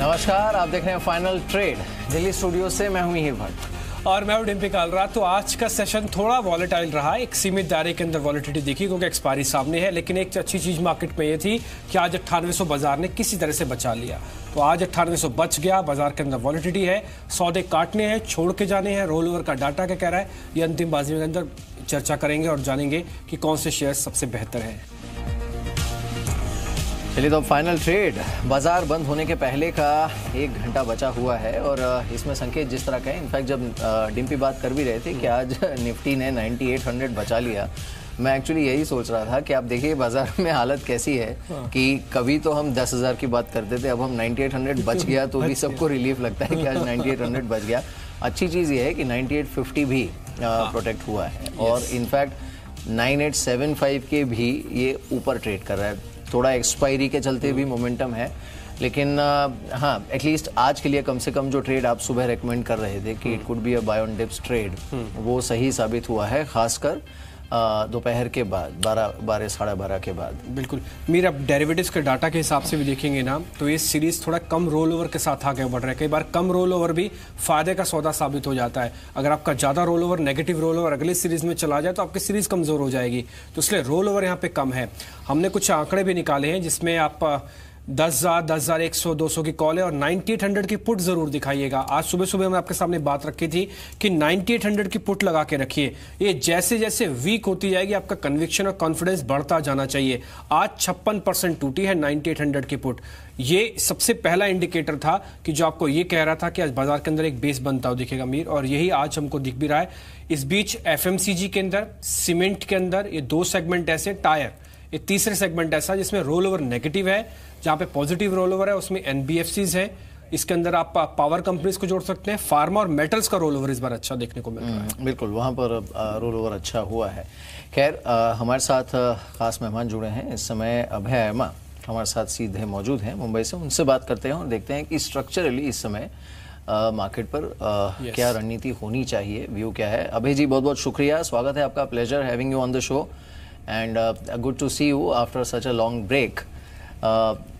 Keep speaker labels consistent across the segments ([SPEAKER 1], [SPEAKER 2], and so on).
[SPEAKER 1] नमस्कार, आप देख रहे हैं फाइनल ट्रेड दिल्ली स्टूडियो से। मैं हूं मिहिर भट्ट
[SPEAKER 2] और मैं हूं डिम्पी कालरा। तो आज का सेशन थोड़ा वॉलेटाइल रहा, एक सीमित दायरे के अंदर वॉलेटिलिटी देखी क्योंकि एक्सपायरी सामने है, लेकिन एक अच्छी चीज मार्केट में ये थी कि आज 9800 बाजार ने किसी तरह से बचा लिया। तो आज 9800 बच गया, बाजार के अंदर वॉलेटिलिटी है, सौदे काटने हैं, छोड़ के जाने हैं। रोल ओवर का डाटा क्या कह रहा है, ये अंतिम बाजी के अंदर चर्चा करेंगे और जानेंगे कि कौन से शेयर सबसे बेहतर है।
[SPEAKER 1] चलिए, तो फाइनल ट्रेड बाजार बंद होने के पहले का 1 घंटा बचा हुआ है और इसमें संकेत जिस तरह का है, इनफैक्ट जब डिम्पी बात कर भी रहे थे कि आज निफ्टी ने 9800 बचा लिया, मैं एक्चुअली यही सोच रहा था कि आप देखिए बाजार में हालत कैसी है कि कभी तो हम 10,000 की बात करते थे, अब हम 9800 बच गया तो भी सबको रिलीफ लगता है कि आज 9800 बच गया। अच्छी चीज़ ये है कि 9850 भी प्रोटेक्ट हुआ है और इनफैक्ट 9875 के भी ये ऊपर ट्रेड कर रहा है। थोड़ा एक्सपायरी के चलते भी मोमेंटम है, लेकिन हाँ, एटलीस्ट आज के लिए कम से कम जो ट्रेड आप सुबह रेकमेंड कर रहे थे कि it could be a buy on dips trade, वो सही साबित हुआ है, खासकर दोपहर के बाद 12 साढ़े 12 के बाद।
[SPEAKER 2] बिल्कुल मीर, अब डेरिवेटिव्स के डाटा के हिसाब से भी देखेंगे ना तो ये सीरीज थोड़ा कम रोल ओवर के साथ आगे बढ़ रहा है। कई बार कम रोल ओवर भी फायदे का सौदा साबित हो जाता है। अगर आपका ज्यादा roll over, negative roll over अगली सीरीज में चला जाए तो आपकी सीरीज कमजोर हो जाएगी, तो इसलिए रोल ओवर यहाँ पे कम है। हमने कुछ आंकड़े भी निकाले हैं जिसमें आप 10,000, 10,100, 200 की कॉल है और 9800 की पुट जरूर दिखाइएगा। आज सुबह सुबह हमने आपके सामने बात रखी थी कि 9800 की पुट लगा के रखिए। ये जैसे जैसे वीक होती जाएगी आपका कन्विक्शन और कॉन्फिडेंस बढ़ता जाना चाहिए। आज 56% टूटी है 9800 की पुट। ये सबसे पहला इंडिकेटर था कि जो आपको ये कह रहा था कि आज बाजार के अंदर एक बेस बनता हुआ दिखेगा मीर, और यही आज हमको दिख भी रहा है। इस बीच एफएमसीजी के अंदर, सीमेंट के अंदर ये 2 सेगमेंट ऐसे, टायर ये तीसरे सेगमेंट ऐसा जिसमें रोल ओवर नेगेटिव है। जहां पे पॉजिटिव रोल ओवर है उसमें एनबीएफसीज है, इसके अंदर आप पावर कंपनीज को जोड़ सकते हैं। फार्मा और मेटल्स का रोल ओवर इस बार अच्छा देखने को मिल रहा है।
[SPEAKER 1] बिल्कुल, वहां पर रोल ओवर अच्छा हुआ है। खैर, हमारे साथ खास मेहमान जुड़े हैं इस समय। अभय एमा हमारे साथ सीधे मौजूद हैं मुंबई से, उनसे बात करते हैं और देखते हैं कि स्ट्रक्चरली इस समय मार्केट पर क्या रणनीति होनी चाहिए, व्यू क्या है। अभय जी, बहुत बहुत शुक्रिया, स्वागत है आपका। Pleasure having you on the show and good to see you after such a long break.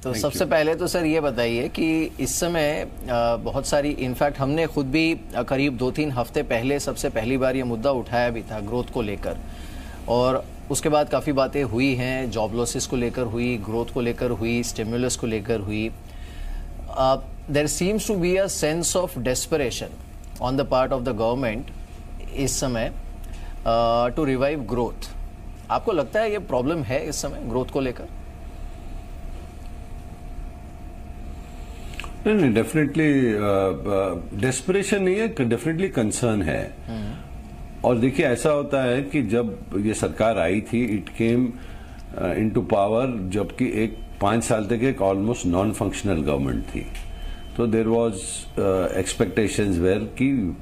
[SPEAKER 1] तो सबसे पहले तो सर ये बताइए कि इस समय बहुत सारी, इनफैक्ट हमने खुद भी करीब 2-3 हफ्ते पहले सबसे पहली बार ये मुद्दा उठाया भी था ग्रोथ को लेकर, और उसके बाद काफ़ी बातें हुई हैं, जॉब लॉसेस को लेकर हुई, ग्रोथ को लेकर हुई, स्टिमुलस को लेकर हुई। There seems to be a sense of desperation on the part of the government इस समय टू रिवाइव ग्रोथ। आपको लगता है ये प्रॉब्लम है इस समय ग्रोथ को लेकर?
[SPEAKER 3] नहीं, डेफिनेटली डेस्परेशन नहीं है, डेफिनेटली कंसर्न है। और देखिए, ऐसा होता है कि जब ये सरकार आई थी, इट केम इनटू पावर जबकि 5 साल तक एक ऑलमोस्ट नॉन फंक्शनल गवर्नमेंट थी। तो देयर वाज एक्सपेक्टेशंस वेयर कि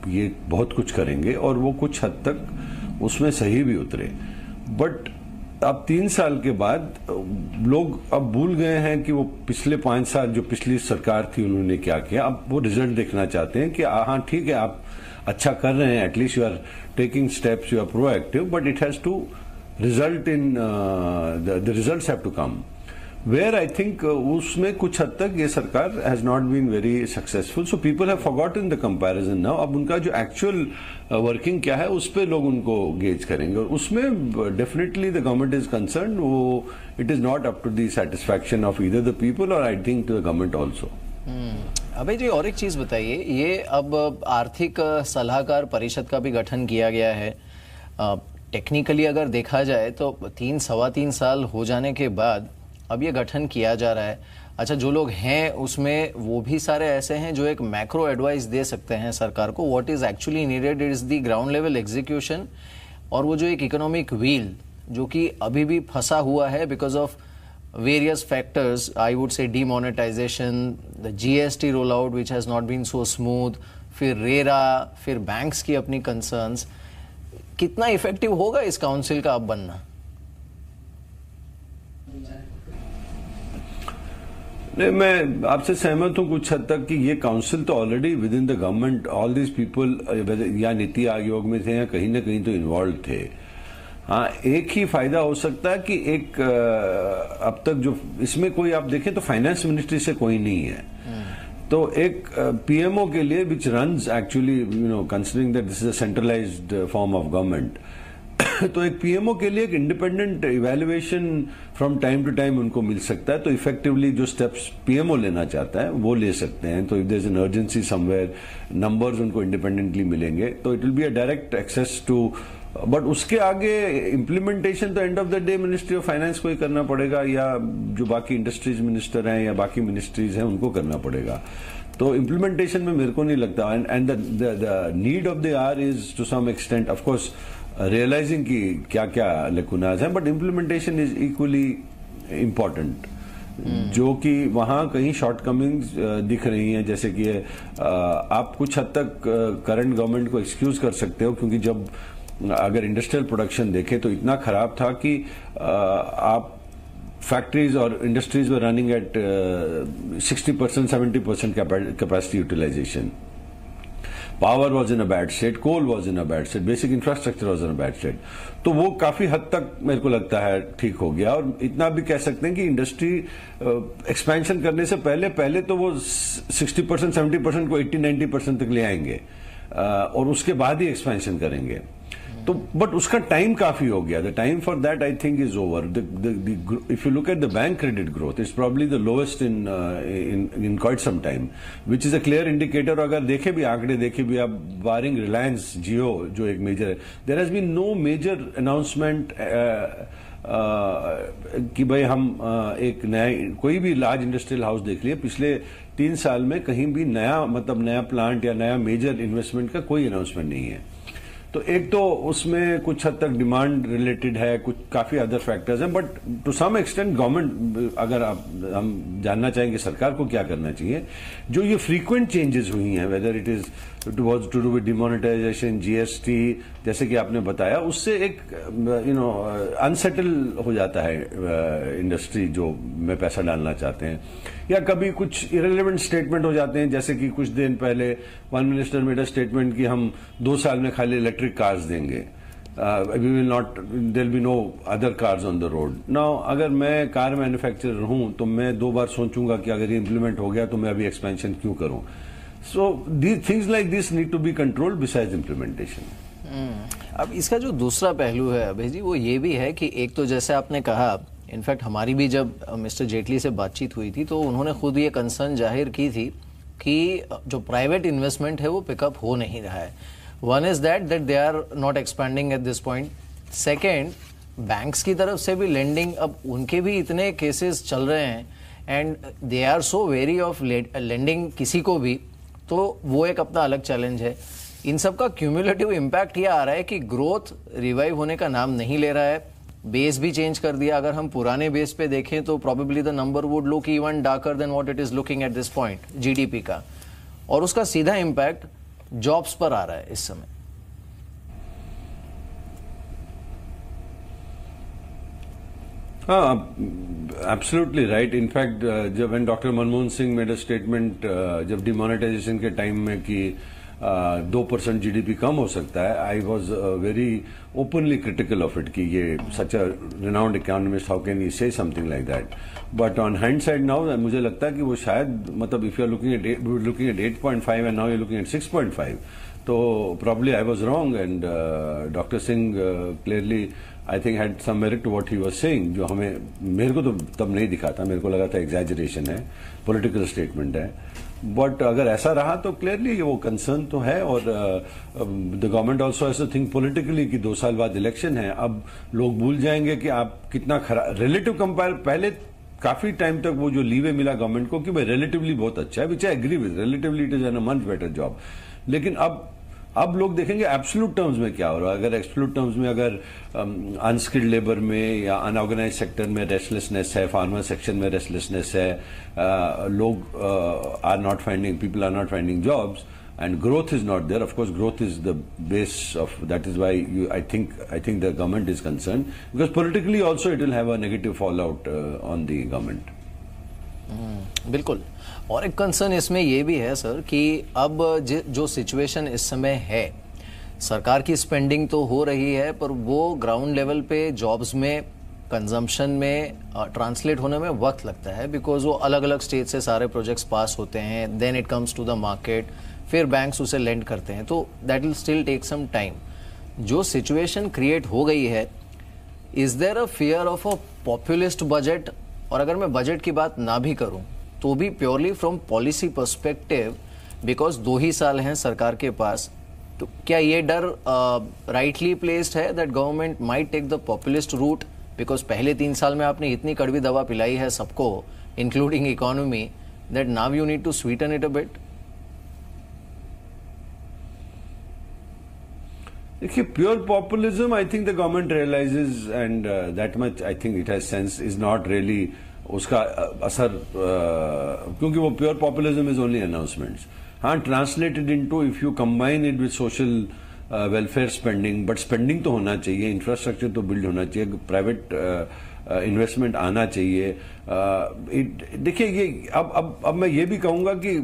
[SPEAKER 3] ये बहुत कुछ करेंगे और वो कुछ हद तक उसमें सही भी उतरे। बट अब 3 साल के बाद लोग अब भूल गए हैं कि वो पिछले 5 साल जो पिछली सरकार थी उन्होंने क्या किया। अब वो रिजल्ट देखना चाहते हैं कि हाँ ठीक है, आप अच्छा कर रहे हैं, at least you are taking steps, you are proactive, but it has to result in the results have to come, where I think उसमें कुछ हद तक ये सरकार has not been very successful. So people have forgotten the comparison now. अब उनका जो actual working क्या है उस पे लोग उनको गेज करेंगे, और उसमें definitely the government is concern, वो it is not up to the satisfaction of either the people और I think to the government also.
[SPEAKER 1] Abhay ji, और एक चीज बताइए, ये अब आर्थिक सलाहकार परिषद का भी गठन किया गया है। टेक्निकली अगर देखा जाए तो 3-3.25 साल हो जाने के बाद अब ये गठन किया जा रहा है। अच्छा, जो लोग हैं उसमें वो भी सारे ऐसे हैं जो एक मैक्रो एडवाइस दे सकते हैं सरकार को। What is actually needed is the ground level execution, और वो जो एक इकोनॉमिक व्हील जो कि अभी भी फंसा हुआ है because of various factors, I would say demonetisation, the GST roll out which has not been so smooth, फिर रेरा, फिर बैंक्स की अपनी कंसर्न्स। कितना इफेक्टिव होगा इस काउंसिल का अब बनना?
[SPEAKER 3] नहीं, मैं आपसे सहमत हूं कुछ हद तक कि ये काउंसिल तो already with in the government, all this people या नीति आयोग में थे या कहीं ना कहीं तो इन्वॉल्व थे। हाँ, एक ही फायदा हो सकता है कि एक अब तक जो इसमें कोई आप देखें तो फाइनेंस मिनिस्ट्री से कोई नहीं है। तो एक पीएमओ के लिए which runs actually considering that this is a centralised form of government, तो एक पीएमओ के लिए एक independent evaluation from time to time उनको मिल सकता है। तो इफेक्टिवली जो स्टेप्स पीएमओ लेना चाहता है वो ले सकते हैं। तो if there is an urgency somewhere, numbers उनको इंडिपेंडेंटली मिलेंगे, तो it will be a direct access to. But उसके आगे इम्प्लीमेंटेशन तो end of the day ministry of finance को ही करना पड़ेगा, या जो बाकी इंडस्ट्रीज मिनिस्टर हैं या बाकी मिनिस्ट्रीज हैं उनको करना पड़ेगा। तो इम्प्लीमेंटेशन में मेरे को नहीं लगता, and the need of the hour is to some extent of course realising की क्या क्या लेकुनाज हैं, but implementation is equally important. जो कि वहां कहीं शॉर्टकमिंग्स दिख रही हैं, जैसे कि आप कुछ हद तक करंट गवर्नमेंट को एक्सक्यूज कर सकते हो, क्योंकि जब अगर इंडस्ट्रियल प्रोडक्शन देखें तो इतना खराब था कि आप फैक्ट्रीज और industries were running at 60%, 70% capacity utilisation. Power was in a bad state, coal was in a bad state, basic infrastructure was in a bad state. तो वो काफी हद तक मेरे को लगता है ठीक हो गया। और इतना भी कह सकते हैं कि इंडस्ट्री एक्सपेंशन करने से पहले तो वो 60%, 70% को 80-90% तक ले आएंगे, और उसके बाद ही एक्सपेंशन करेंगे। तो बट उसका टाइम काफी हो गया। The time for that I think is over. If you look at the bank credit growth, it's probably the lowest in quite some time, which is a clear indicator. अगर देखे भी आंकड़े देखे भी आप, बारिंग रिलायंस जियो जो एक मेजर है, there has been no major announcement कि भाई हम एक नया कोई भी लार्ज इंडस्ट्रियल हाउस देख लिया पिछले 3 साल में, कहीं भी नया प्लांट या नया मेजर इन्वेस्टमेंट का कोई अनाउंसमेंट नहीं है। तो एक तो उसमें कुछ हद तक डिमांड रिलेटेड है, कुछ काफी अदर फैक्टर्स हैं, but to some extent government, अगर हम जानना चाहेंगे सरकार को क्या करना चाहिए, जो ये फ्रीक्वेंट चेंजेस हुई हैं, whether it is to do with demonetisation, GST, जैसे कि आपने बताया, उससे एक अनसेटल हो जाता है इंडस्ट्री जो में पैसा डालना चाहते हैं, या कभी कुछ इरेलीवेंट स्टेटमेंट हो जाते हैं, जैसे कि कुछ दिन पहले one minister made a statement कि हम 2 साल में खाली इलेक्ट्रिक कार्स देंगे, we will not, there will be no other cars on the road. Now अगर मैं कार मैन्युफैक्चरर हूं तो मैं 2 बार सोचूंगा कि अगर ये इंप्लीमेंट हो गया तो मैं अभी एक्सपेंशन क्यों करूं। So these things like this need to be controlled besides implementation.
[SPEAKER 1] अब इसका जो दूसरा पहलू है अभय जी, वो ये भी है कि एक तो जैसे आपने कहा, इनफैक्ट हमारी भी जब मिस्टर जेटली से बातचीत हुई थी तो उन्होंने खुद ये कंसर्न जाहिर की थी कि जो प्राइवेट इन्वेस्टमेंट है वो पिकअप हो नहीं रहा है। One is that they are not expanding at this point. Second, banks की तरफ से भी लेंडिंग, अब उनके भी इतने केसेस चल रहे हैं and they are so wary of lending किसी को भी, तो वो एक अपना अलग चैलेंज है। इन सब का क्यूमुलेटिव इम्पैक्ट ये आ रहा है कि ग्रोथ रिवाइव होने का नाम नहीं ले रहा है। बेस भी चेंज कर दिया। अगर हम पुराने बेस पे देखें तो probably the number would look even darker then what it is looking at this point GDP का, और उसका सीधा इम्पैक्ट जॉब्स पर आ रहा है इस समय।
[SPEAKER 3] हाँ, एब्सोल्युटली राइट। इनफैक्ट जब doctor Manmohan Singh made a statement जब डिमोनेटाइजेशन के टाइम में कि 2% जीडीपी कम हो सकता है, I was very openly critical of it कि ये such a renowned economist, how can you say something like that. But on hindsight now मुझे लगता है कि वो शायद, मतलब if you are looking at 8.5 and now you looking at 6.5, तो probably I was wrong and doctor Singh clearly I think had some merit to what he was saying, जो मेरे को तो तब नहीं दिखा था, मेरे को लगा था एग्जैजरेशन है, पॉलिटिकल स्टेटमेंट है। बट अगर ऐसा रहा तो क्लियरली वो कंसर्न तो है, और the government also has to think politically कि 2 साल बाद इलेक्शन है। अब लोग भूल जाएंगे कि आप कितना खराब रिलेटिव कंपेयर, पहले काफी टाइम तक वो जो लीवे मिला गवर्नमेंट को कि भाई रिलेटिवली बहुत अच्छा है, which I agree with, relatively it is an a much better job. लेकिन अब लोग देखेंगे एब्सोल्यूट टर्म्स में क्या हो रहा है। अगर एब्सोल्यूट टर्म्स में अगर अनस्किल्ड लेबर में या अनऑर्गेनाइज सेक्टर में रेस्टलेसनेस है, फार्मर सेक्शन में रेस्टलेसनेस है, लोग are not finding, people are not finding jobs, and growth is not there. Of course, growth is the base of that. Is why I think the government is concerned, because politically also it will have a negative fallout on the government.
[SPEAKER 1] बिल्कुल। और एक concern इसमें ये भी है sir कि अब जो सिचुएशन इस समय है, सरकार की स्पेंडिंग तो हो रही है पर वो ग्राउंड लेवल पे जॉब्स में कंजम्पशन में ट्रांसलेट होने में वक्त लगता है, बिकॉज वो अलग अलग स्टेट से सारे प्रोजेक्ट्स पास होते हैं, then it comes to the market, फिर बैंक्स उसे लेंड करते हैं, तो that will still take some time. जो सिचुएशन क्रिएट हो गई है, is there a fear of a populist budget? और अगर मैं बजट की बात ना भी करूं तो भी purely from policy perspective, because 2 ही साल हैं सरकार के पास, तो क्या ये डर राइटली प्लेस्ड है that government might take the populist route? Because पहले 3 साल में आपने इतनी कड़वी दवा पिलाई है सबको, including economy, that now you need to sweeten it a bit.
[SPEAKER 3] देखिए, pure populism I think the government realises and that much I think it has sense is not really उसका असर, क्योंकि वो pure populism is only announcements. हाँ, translated into if you combine it with social welfare spending, but spending तो होना चाहिए, infrastructure तो build होना चाहिए, प्राइवेट इन्वेस्टमेंट आना चाहिए. देखिए, ये अब मैं ये भी कहूंगा कि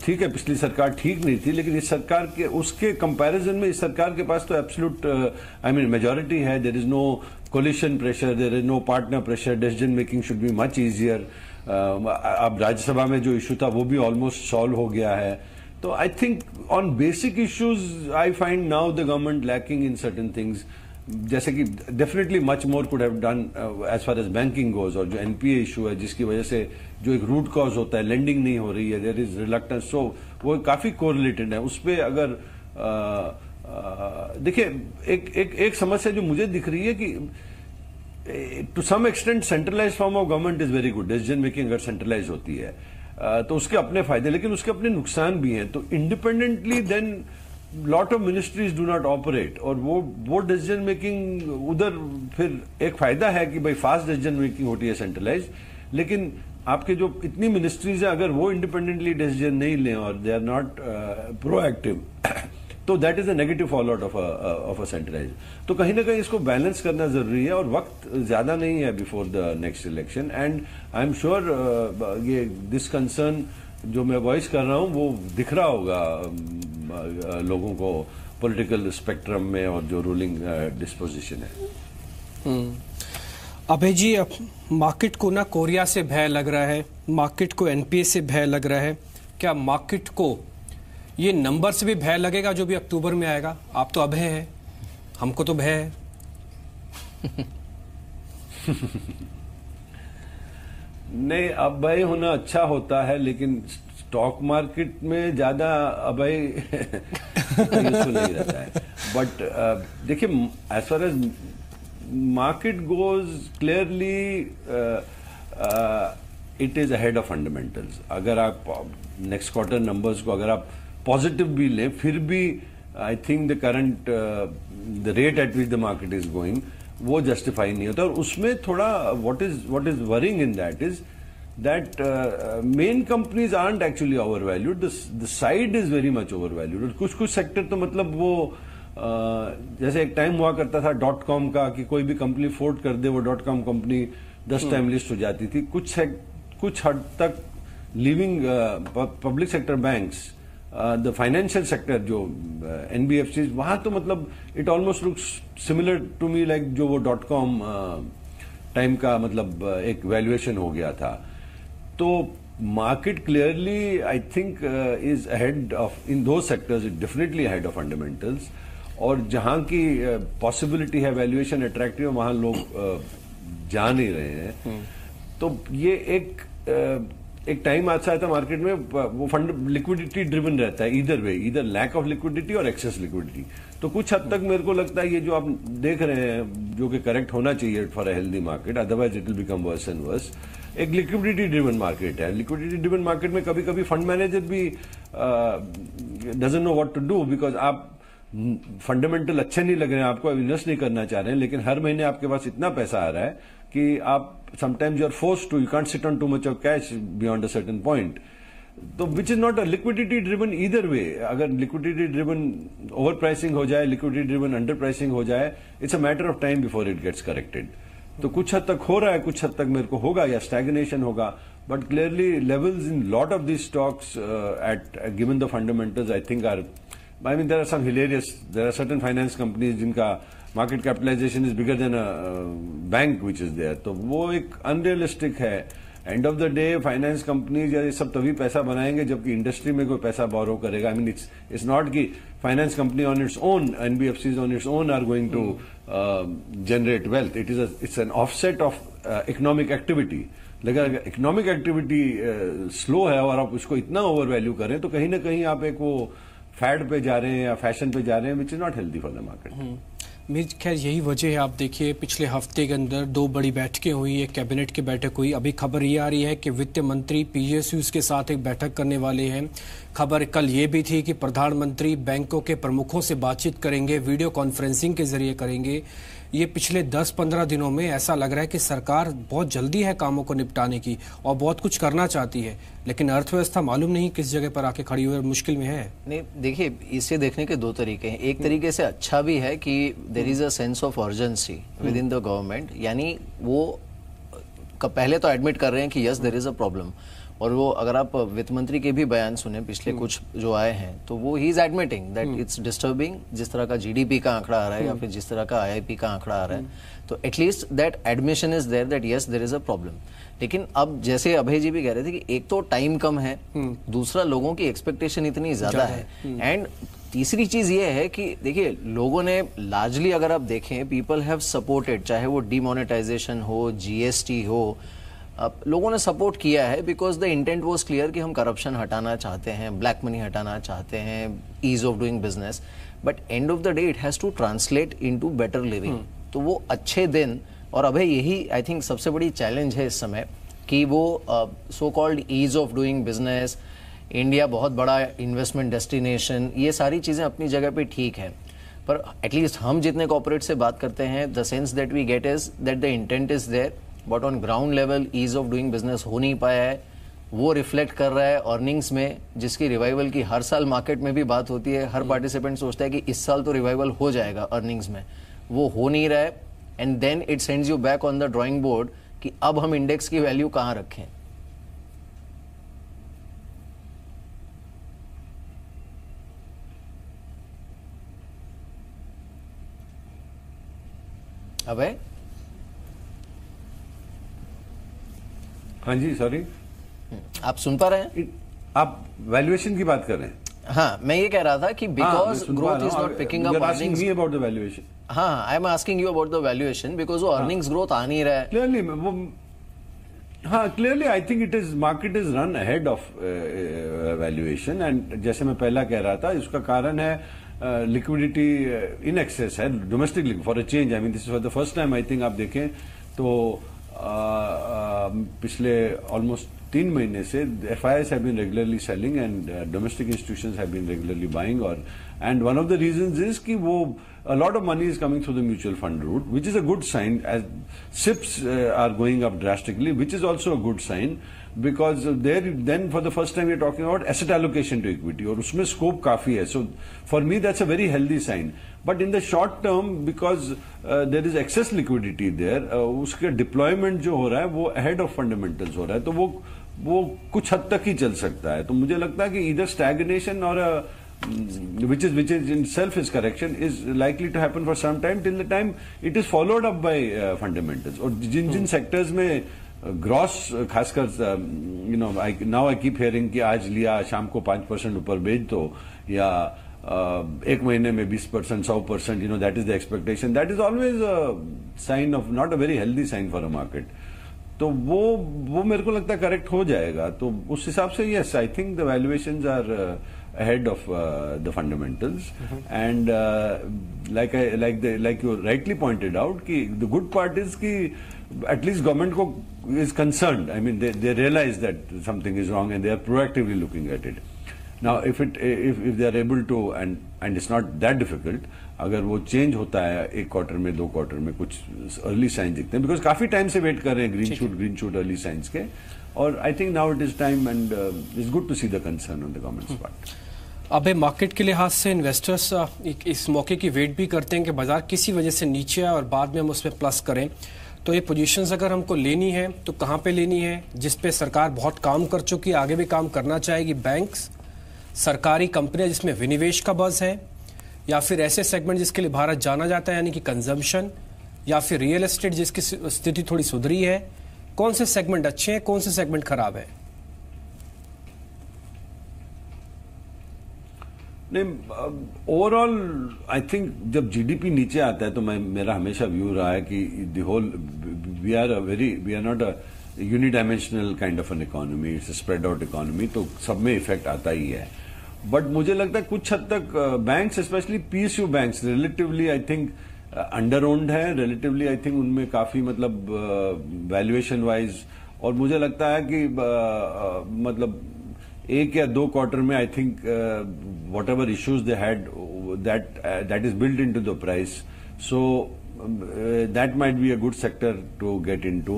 [SPEAKER 3] ठीक है, पिछली सरकार ठीक नहीं थी, लेकिन इस सरकार के उसके कंपैरिजन में इस सरकार के पास तो एब्सोल्यूट आई मीन मेजॉरिटी है. There is no coalition pressure, there is no partner pressure, decision making should be much easier. अब राज्यसभा में जो इशू था वो भी ऑलमोस्ट सॉल्व हो गया है. तो I think on basic issues I find now the government lacking in certain things, जैसे कि definitely much more could have done as far as banking goes, और जो एनपीए इशू है जिसकी वजह से जो एक रूट कॉज होता है, लेंडिंग नहीं हो रही है, देयर इज रिलक्टेंस, सो वो काफी कोरिलेटेड है. उस पर अगर देखिए, एक समस्या जो मुझे दिख रही है कि to some extent centralise form of government is very good. Decision making अगर सेंट्रलाइज होती है तो उसके अपने फायदे, लेकिन उसके अपने नुकसान भी हैं. तो independently then lot of ministries do not operate, और वो डिसीजन मेकिंग उधर फिर एक फायदा है कि भाई फास्ट डिसीजन मेकिंग होती है सेंट्रलाइज, लेकिन आपके जो इतनी मिनिस्ट्रीज हैं अगर वो इंडिपेंडेंटली डिसीजन नहीं लें और दे आर नॉट प्रोएक्टिव, तो that is a negative fall out of a centralise. तो कहीं ना कहीं इसको बैलेंस करना जरूरी है, और वक्त ज्यादा नहीं है before the next election. And I am sure ये दिस कंसर्न जो मैं वॉइस कर रहा हूं वो दिख रहा होगा लोगों को पॉलिटिकल स्पेक्ट्रम में, और जो रूलिंग डिस्पोजिशन है.
[SPEAKER 2] अभय जी, अब मार्केट को ना कोरिया से भय लग रहा है, मार्केट को एनपीए से भय लग रहा है, क्या मार्केट को ये नंबर से भी भय लगेगा जो भी अक्टूबर में आएगा? आप तो अभय है, हमको तो भय है.
[SPEAKER 3] नहीं, अभय होना अच्छा होता है, लेकिन स्टॉक मार्केट में ज्यादा अभय यूजफुल नहीं रहता है. बट देखिए, as far as market goes, clearly it is ahead of fundamentals. अगर आप नेक्स्ट क्वार्टर नंबर्स को अगर आप पॉजिटिव भी लें, फिर भी आई think the current the rate at which the market is going वो जस्टिफाई नहीं होता. और उसमें थोड़ा what is worrying in that is that main companies aren't actually over valued, the side is very much over valued. और कुछ कुछ sector तो मतलब वो जैसे एक टाइम हुआ करता था .com का कि कोई भी कंपनी फोर्ड कर दे वो .com कंपनी 10 टाइम लिस्ट हो जाती थी. कुछ हद तक living public sector banks, the financial sector जो एनबीएफसी, वहां तो मतलब it almost looks similar to me like जो वो .com टाइम का मतलब एक वैल्यूएशन हो गया था. तो market clearly I think is ahead of इन दो sectors, it definitely ahead of fundamentals. और जहां की पॉसिबिलिटी है वैल्यूएशन अट्रैक्टिव, वहां लोग जा नहीं रहे हैं. तो ये एक टाइम आता है मार्केट में वो फंड लिक्विडिटी ड्रिवन रहता है, इधर वे, इधर लैक ऑफ लिक्विडिटी और एक्सेस लिक्विडिटी. तो कुछ हद तक मेरे को लगता है ये जो आप देख रहे हैं जो कि करेक्ट होना चाहिए for a healthy market, otherwise it will become worse and worse. एक लिक्विडिटी ड्रिवन मार्केट है. लिक्विडिटी ड्रिवन मार्केट में कभी कभी फंड मैनेजर भी doesn't know what to do, because आप फंडामेंटल अच्छे नहीं लग रहे हैं, आपको इन्वेस्ट नहीं करना चाह रहे हैं, लेकिन हर महीने आपके पास इतना पैसा आ रहा है कि आप sometimes you are forced to, you can't sit on too much of cash beyond a certain point. तो which is not a liquidity driven either way. अगर liquidity driven overpricing हो जाए, liquidity driven underpricing हो जाए, it's a matter of time before it gets corrected. तो कुछ हद तक हो रहा है, कुछ हद तक मेरे को होगा या stagnation होगा, but clearly levels in lot of these stocks at given the fundamentals I think are, I mean there are some hilarious, there are certain finance companies जिनका market capitalisation is bigger than a bank which is there, तो वो एक unrealistic है। End of the day finance companies या ये सब तभी पैसा बनाएंगे जबकि इंडस्ट्री में कोई पैसा बोरो करेगा। आई मीन इट्स नॉट कि finance company on its own, NBFCs on its own are going to generate wealth. It's an offset of economic activity. लेकिन अगर इकोनॉमिक एक्टिविटी स्लो है और आप उसको इतना ओवर वैल्यू करें तो कहीं ना कहीं आप एक वो फैड पे जा रहे हैं या फैशन पे जा रहे हैं, which is not healthy for the market.
[SPEAKER 2] Mir खैर यही वजह है। आप देखिए पिछले हफ्ते के अंदर 2 बड़ी बैठकें हुई, एक कैबिनेट की बैठक हुई। अभी खबर ये आ रही है कि वित्त मंत्री पीएसयूज के साथ एक बैठक करने वाले हैं। खबर कल ये भी थी कि प्रधानमंत्री बैंकों के प्रमुखों से बातचीत करेंगे, वीडियो कॉन्फ्रेंसिंग के जरिए करेंगे। ये पिछले 10-15 दिनों में ऐसा लग रहा है कि सरकार बहुत जल्दी है कामों को निपटाने की और बहुत कुछ करना चाहती है, लेकिन अर्थव्यवस्था मालूम नहीं किस जगह पर आके खड़ी हुई और मुश्किल में है। नहीं,
[SPEAKER 1] देखिए इसे देखने के 2 तरीके हैं। एक तरीके से अच्छा भी है कि there is a sense of urgency within the government, यानी वो पहले तो एडमिट कर रहे हैं कि yes there is a problem. और वो अगर आप वित्त मंत्री के भी बयान सुने पिछले कुछ जो आए हैं तो वो he is admitting that it's disturbing, जिस तरह का जीडीपी का आंकड़ा आ रहा है या फिर जिस तरह का आईआईपी का आंकड़ा आ रहा है, तो at least that admission is there that yes there is a problem. लेकिन अब जैसे अभय जी भी कह रहे थे कि एक तो टाइम कम है, दूसरा लोगों की एक्सपेक्टेशन इतनी ज्यादा है, एंड तीसरी चीज ये है कि देखिए लोगों ने लार्जली अगर आप देखें पीपल हैव सपोर्टेड, चाहे वो डीमोनेटाइजेशन हो, जीएसटी हो, अब लोगों ने सपोर्ट किया है because the intent was clear कि हम करप्शन हटाना चाहते हैं, ब्लैक मनी हटाना चाहते हैं, ease of doing business, but end of the day it has to translate into better living. तो वो अच्छे दिन, और अभी यही आई थिंक सबसे बड़ी चैलेंज है इस समय कि वो so called ease of doing business, India बहुत बड़ा इन्वेस्टमेंट डेस्टिनेशन, ये सारी चीजें अपनी जगह पे ठीक है, पर एटलीस्ट हम जितने कॉर्पोरेट से बात करते हैं the sense that we get is that the intent is there, but on ground level ease of doing business हो नहीं पाया है। वो रिफ्लेक्ट कर रहा है अर्निंग्स में, जिसकी रिवाइवल की हर साल मार्केट में भी बात होती है, हर पार्टिसिपेंट सोचता है कि इस साल तो रिवाइवल हो जाएगा अर्निंग्स में, वो हो नहीं रहा है। And then it sends you back on the drawing board कि अब हम इंडेक्स की वैल्यू कहां रखें। अबे
[SPEAKER 3] हाँ जी, सॉरी,
[SPEAKER 1] आप सुन पा रहे हैं?
[SPEAKER 3] आप वैल्यूएशन की बात कर रहे हैं?
[SPEAKER 1] हाँ, मैं ये कह रहा था कि because growth is not picking up earnings.
[SPEAKER 3] Me about the valuation.
[SPEAKER 1] हाँ, I am asking you about the valuation because वो अर्निंग्स ग्रोथ आ नहीं रहा है
[SPEAKER 3] क्लियरली। वो हाँ, clearly I think it is market is run ahead of valuation, and जैसे मैं पहला कह रहा था इसका कारण है लिक्विडिटी इन एक्सेस है domestic for a change. I mean this is for the first time I think आप देखें तो पिछले ऑलमोस्ट 3 महीने से FIIs have been regularly selling and domestic institutions have been regularly buying, and one of the reasons is कि वो a lot of money is coming through the mutual fund route, which is a good sign, as SIPs are going up drastically, which is also a good sign because there then for the first time we are talking about asset allocation to equity और उसमें scope काफी है, so for me that's a very healthy sign. But in the short term because there is excess liquidity there, उसके deployment जो हो रहा है वो ahead of fundamentals हो रहा है, तो वो कुछ हद तक ही चल सकता है। तो मुझे लगता है कि either stagnation or which is in self is correction is likely to happen for some time till the time it is followed up by fundamentals। और जिन सेक्टर्स में ग्रॉस खासकर now I keep hearing कि आज लिया शाम को 5% ऊपर बेच दो या एक महीने में 20%, 100%, that is the expectation. That is always a sign of not a very healthy sign for a market. तो वो मेरे को लगता है करेक्ट हो जाएगा। तो उस हिसाब से yes, I think the valuations are ahead of the fundamentals, and like you rightly pointed out कि the good part is कि at least government को is concerned. I mean they realize that something is wrong and they are proactively looking at it. Now if they are able to, and it's not that difficult, अगर वो change होता है 1 quarter में 2 quarter में कुछ early sign दिखते हैं, because काफी टाइम से वेट कर रहे हैं ग्रीन शूट अर्ली साइंस के, और I think now it is time and it's good to see the concern on the government's part.
[SPEAKER 2] अबे मार्केट के लिहाज से इन्वेस्टर्स इस मौके की वेट भी करते हैं कि बाजार किसी वजह से नीचे आए और बाद में हम उसमें प्लस करें। तो ये पोजीशंस अगर हमको लेनी है तो कहाँ पे लेनी है, जिस पे सरकार बहुत काम कर चुकी है, आगे भी काम करना चाहेगी? बैंक्स, सरकारी कंपनियां जिसमें विनिवेश का बज़ है, या फिर ऐसे सेगमेंट जिसके लिए भारत जाना जाता है यानी कि कंजम्पशन, या फिर रियल एस्टेट जिसकी स्थिति थोड़ी सुधरी है? कौन से सेगमेंट अच्छे हैं, कौन से सेगमेंट खराब है?
[SPEAKER 3] नहीं, ओवरऑल आई थिंक जब जीडीपी नीचे आता है तो मेरा हमेशा व्यू रहा है कि the whole we are not a unidimensional kind of an economy, it's spread out economy, तो सब में इफेक्ट आता ही है। बट मुझे लगता है कुछ हद तक banks, specially PSU banks, relatively I think under owned है, रिलेटिवली आई थिंक उनमें काफी मतलब वैल्यूएशन वाइज, और मुझे लगता है कि मतलब एक या दो क्वार्टर में I think what ever issues they had that is build into the price, so that might be a good sector to get into.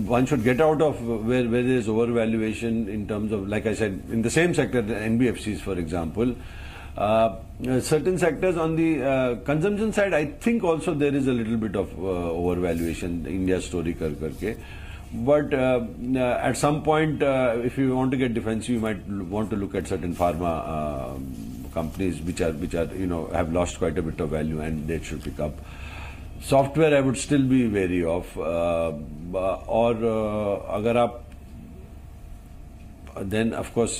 [SPEAKER 3] One should get out of where there is overvaluation in terms of, like I said, in the same sector, the NBFCs, for example. Certain sectors on the consumption side, I think also there is a little bit of overvaluation, India's story karke. But at some point, if you want to get defensive, you might want to look at certain pharma companies which are have lost quite a bit of value and they should pick up. Software I would still be wary of, और अगर आप then of course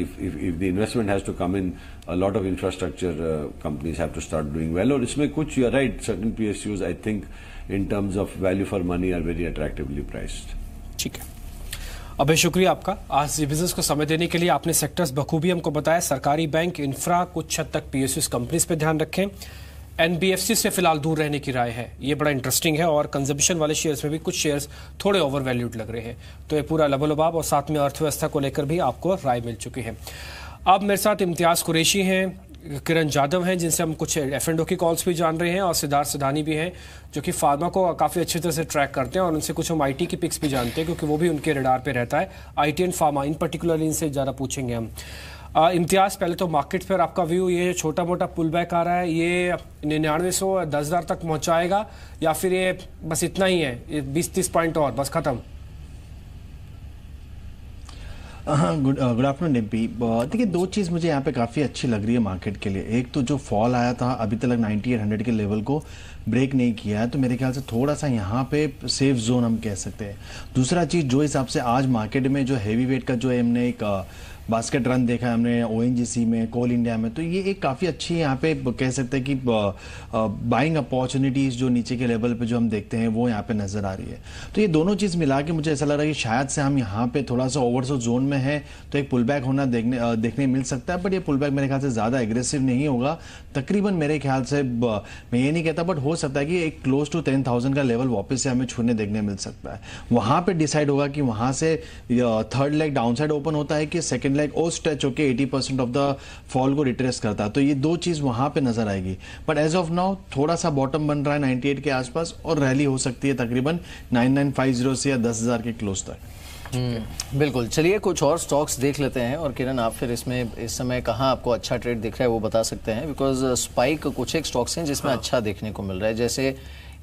[SPEAKER 3] if the investment has to come in, a lot of infrastructure companies have to start doing well, और इसमें कुछ you are right, certain PSUs I think in terms of value for money are very attractively priced.
[SPEAKER 2] ठीक है, अबे शुक्रिया आपका आज ये बिजनेस को समय देने के लिए। आपने सेक्टर्स बखूबी हमको बताया, सरकारी बैंक, इंफ्रा, कुछ हद तक पीएसयूज कंपनीज पे ध्यान रखें, एनबीएफसी से फिलहाल दूर रहने की राय है, ये बड़ा इंटरेस्टिंग है। और कंजम्पशन वाले शेयर्स में भी कुछ शेयर्स थोड़े ओवर वैल्यूड लग रहे हैं। तो ये पूरा लबोलबाब और साथ में अर्थव्यवस्था को लेकर भी आपको राय मिल चुकी है। अब मेरे साथ इम्तियाज कुरैशी हैं, किरण जाधव हैं, जिनसे हम कुछ F&O की कॉल्स भी जान रहे हैं, और सिद्धार्थ सिधानी भी हैं जो कि फार्मा को काफ़ी अच्छी तरह से ट्रैक करते हैं, और उनसे कुछ हम आईटी की पिक्स भी जानते हैं क्योंकि वो भी उनके रडार पे रहता है। IT and pharma in particular इनसे ज़्यादा पूछेंगे हम। इम्तियाज़, पहले तो मार्केट पर आपका व्यू, ये छोटा मोटा पुल बैक आ रहा है, ये 9900 10,000 तक पहुंचाएगा या फिर ये बस इतना ही है, 20-30 पॉइंट और बस खत्म?
[SPEAKER 4] Good afternoon Dimpy. देखिए, दो चीज़ मुझे यहाँ पे काफ़ी अच्छी लग रही है मार्केट के लिए। एक तो जो फॉल आया था अभी तक 9800 के लेवल को ब्रेक नहीं किया है, तो मेरे ख्याल से थोड़ा सा यहाँ पे सेफ जोन हम कह सकते हैं। दूसरा चीज़, जो हिसाब से आज मार्केट में जो हैवी वेट का जो हमने एक बास्केट रन देखा है हमने ओएनजीसी में, कोल इंडिया में, तो ये एक काफ़ी अच्छी यहाँ पे कह सकते हैं कि बाइंग अपॉर्चुनिटीज़ जो नीचे के लेवल पे जो हम देखते हैं वो यहाँ पे नज़र आ रही है। तो ये दोनों चीज़ मिला के मुझे ऐसा लग रहा है कि शायद से हम यहाँ पे थोड़ा सा ओवरसोल्ड जोन में है, तो एक पुल बैक होना देखने मिल सकता है। बट ये पुल बैक मेरे ख्याल से ज़्यादा एग्रेसिव नहीं होगा, तकरीबन मेरे ख्याल से, मैं ये नहीं कहता, बट हो सकता है कि एक क्लोज टू 10,000 का लेवल वापस से हमें छूने देखने मिल सकता है। वहाँ पर डिसाइड होगा कि वहाँ से third leg down side open होता है कि सेकेंड लाइक ओ स्ट्रेच होके 80% ऑफ द फॉल को रिट्रेस करता है। तो ये दो चीज वहां पे नजर आएगी। बट एज ऑफ नाउ थोड़ा सा बॉटम बन रहा है 98 के आसपास, और रैली हो सकती है तकरीबन 9950 से या 10,000 के क्लोज तक।
[SPEAKER 1] बिल्कुल, चलिए कुछ और स्टॉक्स देख लेते हैं, और किरण आप फिर इसमें इस समय कहाँ आपको अच्छा ट्रेड दिख रहा है वो बता सकते हैं, बिकॉज स्पाइक कुछ एक स्टॉक्स हैं जिसमें अच्छा देखने को मिल रहा है। जैसे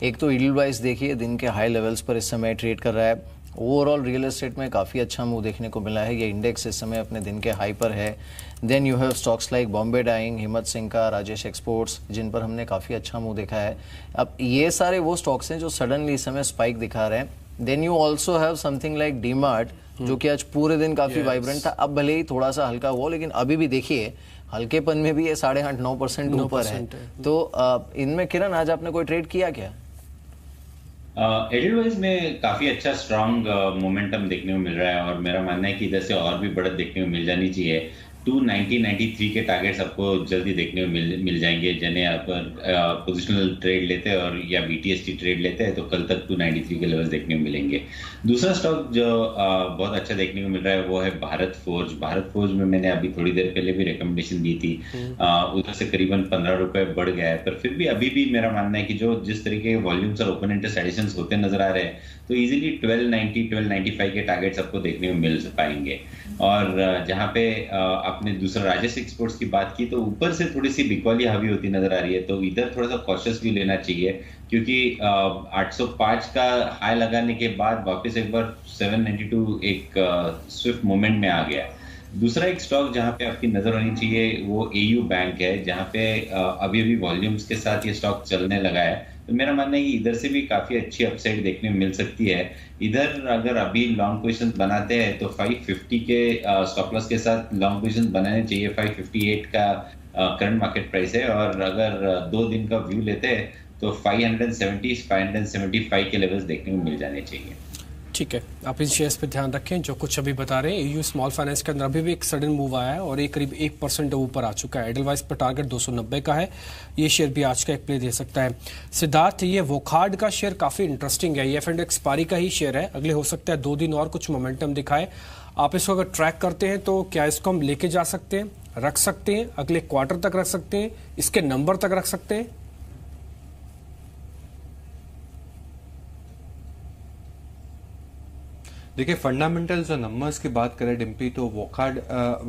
[SPEAKER 1] एक तो यील्ड वाइज देखिए, दिन के हाई लेवल्स पर इस समय ट्रेड कर रहा है। ओवरऑल रियल एस्टेट में काफ़ी अच्छा मूव देखने को मिला है, ये इंडेक्स इस समय अपने दिन के हाई पर है। Then you have stocks like Bombay Dyeing, Himmat Singh का, राजेश एक्सपोर्ट्स, जिन पर हमने काफ़ी अच्छा मूव देखा है। अब ये सारे वो स्टॉक्स हैं जो सडनली इस समय स्पाइक दिखा रहे हैं। Then you also have something like DMart, जो कि आज पूरे दिन काफ़ी वाइब्रेंट था। अब भले ही थोड़ा सा हल्का हुआ, लेकिन अभी भी देखिए हल्केपन में भी ये 8.5-9% ऊपर है। तो इनमें किरण आज आपने कोई ट्रेड किया क्या?
[SPEAKER 5] एडलवाइज में काफी अच्छा स्ट्रांग मोमेंटम देखने को मिल रहा है, और मेरा मानना है कि इधर से और भी बढ़त देखने को मिल जानी चाहिए। 290-93 के टारगेट्स आपको जल्दी देखने को मिल जाएंगे। जने आप पोजिशनल ट्रेड लेते हैं और या BTST ट्रेड लेते हैं तो कल तक 293 के लेवल्स देखने को मिलेंगे। दूसरा स्टॉक जो बहुत अच्छा देखने को मिल रहा है वो है भारत फोर्ज। भारत फोर्ज में मैंने अभी थोड़ी देर पहले भी रिकमेंडेशन दी थी, उधर से करीबन 15 रुपए बढ़ गया है, पर फिर भी अभी भी मेरा मानना है कि जो जिस तरीके के वॉल्यूम्स और ओपन इंटरेस्ट एडिशंस होते नजर आ रहे हैं, तो इजीली 1290-1295 के टारगेट्स आपको देखने को मिल पाएंगे। और जहां पे आपने दूसरा राजेश एक्सपोर्ट्स की बात की, तो ऊपर से थोड़ी सी बिकॉली हावी होती नजर आ रही है, तो इधर थोड़ा सा कॉशियस भी लेना चाहिए, क्योंकि 805 का हाई लगाने के बाद वापस एक बार 792 एक स्विफ्ट मूवमेंट में आ गया। दूसरा एक स्टॉक जहां पे आपकी नजर होनी चाहिए वो एयू बैंक है, जहां पे अभी अभी वॉल्यूम्स के साथ ये स्टॉक चलने लगा है। तो मेरा मानना है कि इधर से भी काफी अच्छी अपसाइड देखने को मिल सकती है। इधर अगर अभी लॉन्ग पोजीशन बनाते हैं तो 550 के स्टॉप लॉस के साथ लॉन्ग पोजीशन बनाने चाहिए। 558 का करंट मार्केट प्राइस है, और अगर 2 दिन का व्यू लेते हैं तो 570 575 के लेवल्स देखने को मिल जाने चाहिए।
[SPEAKER 2] ठीक है, आप इन शेयर्स पे ध्यान रखें जो कुछ अभी बता रहे हैं। यूयू स्मॉल फाइनेंस के अंदर अभी भी एक सडन मूव आया है और ये करीब 1% ऊपर आ चुका है। एडलवाइज पर टारगेट 290 का है। ये शेयर भी आज का एक प्ले दे सकता है। सिद्धार्थ, ये वोखार्ड का शेयर काफी इंटरेस्टिंग है। ये एफ एंड एक्सपायरी का ही शेयर है, अगले हो सकता है 2 दिन और कुछ मोमेंटम दिखाए। आप इसको अगर ट्रैक करते हैं तो क्या इसको हम लेके जा सकते हैं, रख सकते हैं, अगले क्वार्टर तक रख सकते हैं, इसके नंबर तक रख सकते हैं?
[SPEAKER 6] देखिए, फंडामेंटल्स और नंबर्स की बात करें डिम्पी, तो वोखार्ड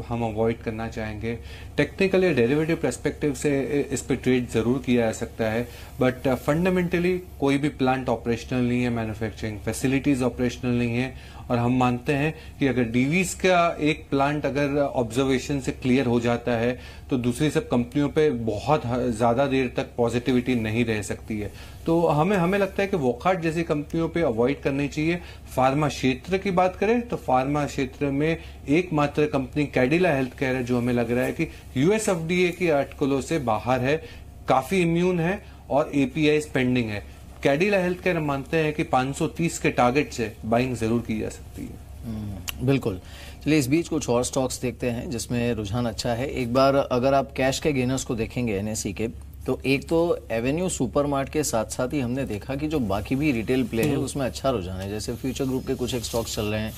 [SPEAKER 6] हम अवॉइड करना चाहेंगे। टेक्निकल या डेरिवेटिव पर्सपेक्टिव से इस पे ट्रेड जरूर किया जा सकता है, बट फंडामेंटली कोई भी प्लांट ऑपरेशनल नहीं है, मैन्युफैक्चरिंग फैसिलिटीज ऑपरेशनल नहीं है। और हम मानते हैं कि अगर डीवीज का एक प्लांट अगर ऑब्जर्वेशन से क्लियर हो जाता है तो दूसरी सब कंपनियों पे बहुत ज्यादा देर तक पॉजिटिविटी नहीं रह सकती है। तो हमें लगता है कि वोखार्ड जैसी कंपनियों पे अवॉइड करनी चाहिए। फार्मा क्षेत्र की बात करें तो फार्मा क्षेत्र में एकमात्र कंपनी कैडिला हेल्थ केयर है जो हमें लग रहा है कि यूएस एफडीए की अटकलों से बाहर है, काफी इम्यून है और एपीआई पेंडिंग है। कैडिला हेल्थ केयर मानते हैं कि 530 के टारगेट से बाइंग जरूर की जा सकती है।
[SPEAKER 1] बिल्कुल। चलिए इस बीच कुछ और स्टॉक्स देखते हैं जिसमें रुझान अच्छा है। एक बार अगर आप कैश के गेनर्स को देखेंगे एनएसई के, तो एक तो एवेन्यू सुपरमार्ट के साथ साथ ही हमने देखा कि जो बाकी भी रिटेल प्ले है उसमें अच्छा रुझान है। जैसे फ्यूचर ग्रुप के कुछ एक स्टॉक्स चल रहे हैं,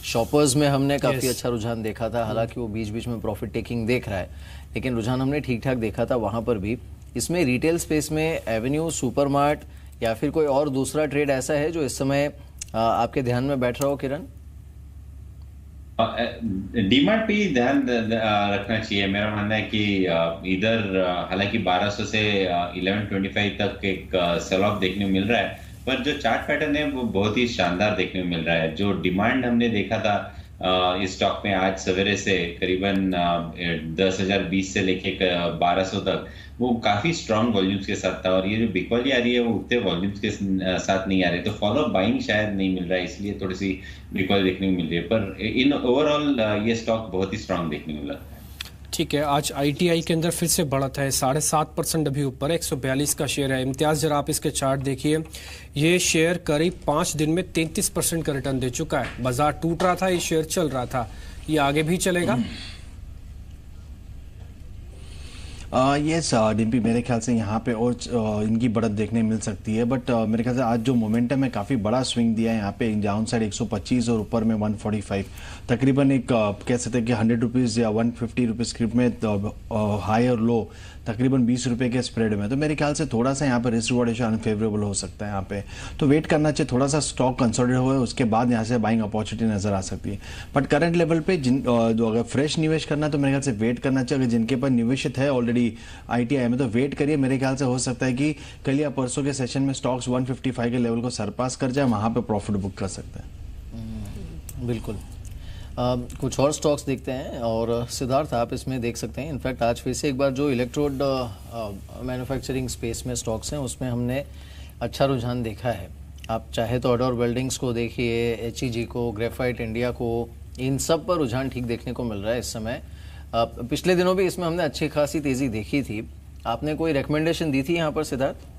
[SPEAKER 1] शॉपर्स में हमने काफी अच्छा रुझान देखा था, हालांकि वो बीच बीच में प्रॉफिट टेकिंग देख रहा है, लेकिन रुझान हमने ठीक ठाक देखा था वहां पर भी। इसमें रिटेल स्पेस में एवेन्यू सुपरमार्ट या फिर कोई और दूसरा ट्रेड ऐसा है जो इस समय आपके ध्यान में बैठ रहा हो किरण?
[SPEAKER 5] डीमार्ट पे ध्यान रखना चाहिए। मेरा मानना है कि इधर हालांकि 1200 से 1125 तक एक सेल ऑफ देखने को मिल रहा है, पर जो चार्ट पैटर्न है वो बहुत ही शानदार देखने को मिल रहा है। जो डिमांड हमने देखा था इस स्टॉक में आज सवेरे से करीबन 10,020 से लेके 1200 तक, वो काफी स्ट्रॉन्ग वॉल्यूम्स के साथ था, और ये जो बिकवाली आ रही है वो उतने वॉल्यूम्स के साथ नहीं आ रही, तो फॉलो बाइंग शायद नहीं मिल रहा है, इसलिए थोड़ी सी बिकवाली देखने को मिल रही है। पर इन ओवरऑल ये स्टॉक बहुत ही स्ट्रॉन्ग देखने को मिला।
[SPEAKER 2] ठीक है, आज आईटीआई के अंदर फिर से बढ़त है, 7.5% अभी ऊपर है, 142 का शेयर है। इम्तियाज, जरा आप इसके चार्ट देखिए। ये शेयर करीब 5 दिन में 33% का रिटर्न दे चुका है। बाजार टूट रहा था, ये शेयर चल रहा था, ये आगे भी चलेगा?
[SPEAKER 4] यस डिम्पी, मेरे ख्याल से यहाँ पे और इनकी बढ़त देखने मिल सकती है, बट मेरे ख्याल से आज जो मोमेंटम है काफ़ी बड़ा स्विंग दिया है यहाँ पे। डाउन साइड 125 और ऊपर में 145, तकरीबन एक कह सकते हैं कि 100 रुपीज़ या 150 रुपीज़ स्क्रिप्ट में हाई और लो तकरीबन 20 रुपए के स्प्रेड में। तो मेरे ख्याल से थोड़ा सा यहाँ पे रिस्क रिवॉर्ड रेशियो अनफेवरेबल हो सकता है यहाँ पे, तो वेट करना चाहिए, थोड़ा सा स्टॉक कंसोलिडेट हुए उसके बाद यहाँ से बाइंग अपॉर्चुनिटी नजर आ सकती है। बट करंट लेवल पे जो अगर फ्रेश निवेश करना है तो मेरे ख्याल से वेट करना चाहिए। अगर जिनके पास निवेशित है ऑलरेडी आईटीआई में तो वेट करिए। मेरे ख्याल से हो सकता है कि कल या परसों के सेशन में स्टॉक्स 155 के लेवल को सरपास कर जाए, वहां पे प्रॉफिट बुक कर सकते हैं।
[SPEAKER 1] बिल्कुल। कुछ और स्टॉक्स देखते हैं, और सिद्धार्थ आप इसमें देख सकते हैं। इनफैक्ट आज फिर से एक बार जो इलेक्ट्रोड मैन्युफैक्चरिंग स्पेस में स्टॉक्स हैं उसमें हमने अच्छा रुझान देखा है। आप चाहे तो ऑडोर वेल्डिंग्स को देखिए, एचईजी को, ग्रेफाइट इंडिया को, इन सब पर रुझान ठीक देखने को मिल रहा है इस समय। पिछले दिनों भी इसमें हमने अच्छी खासी तेजी देखी थी। आपने कोई रिकमेंडेशन दी थी यहाँ पर सिद्धार्थ?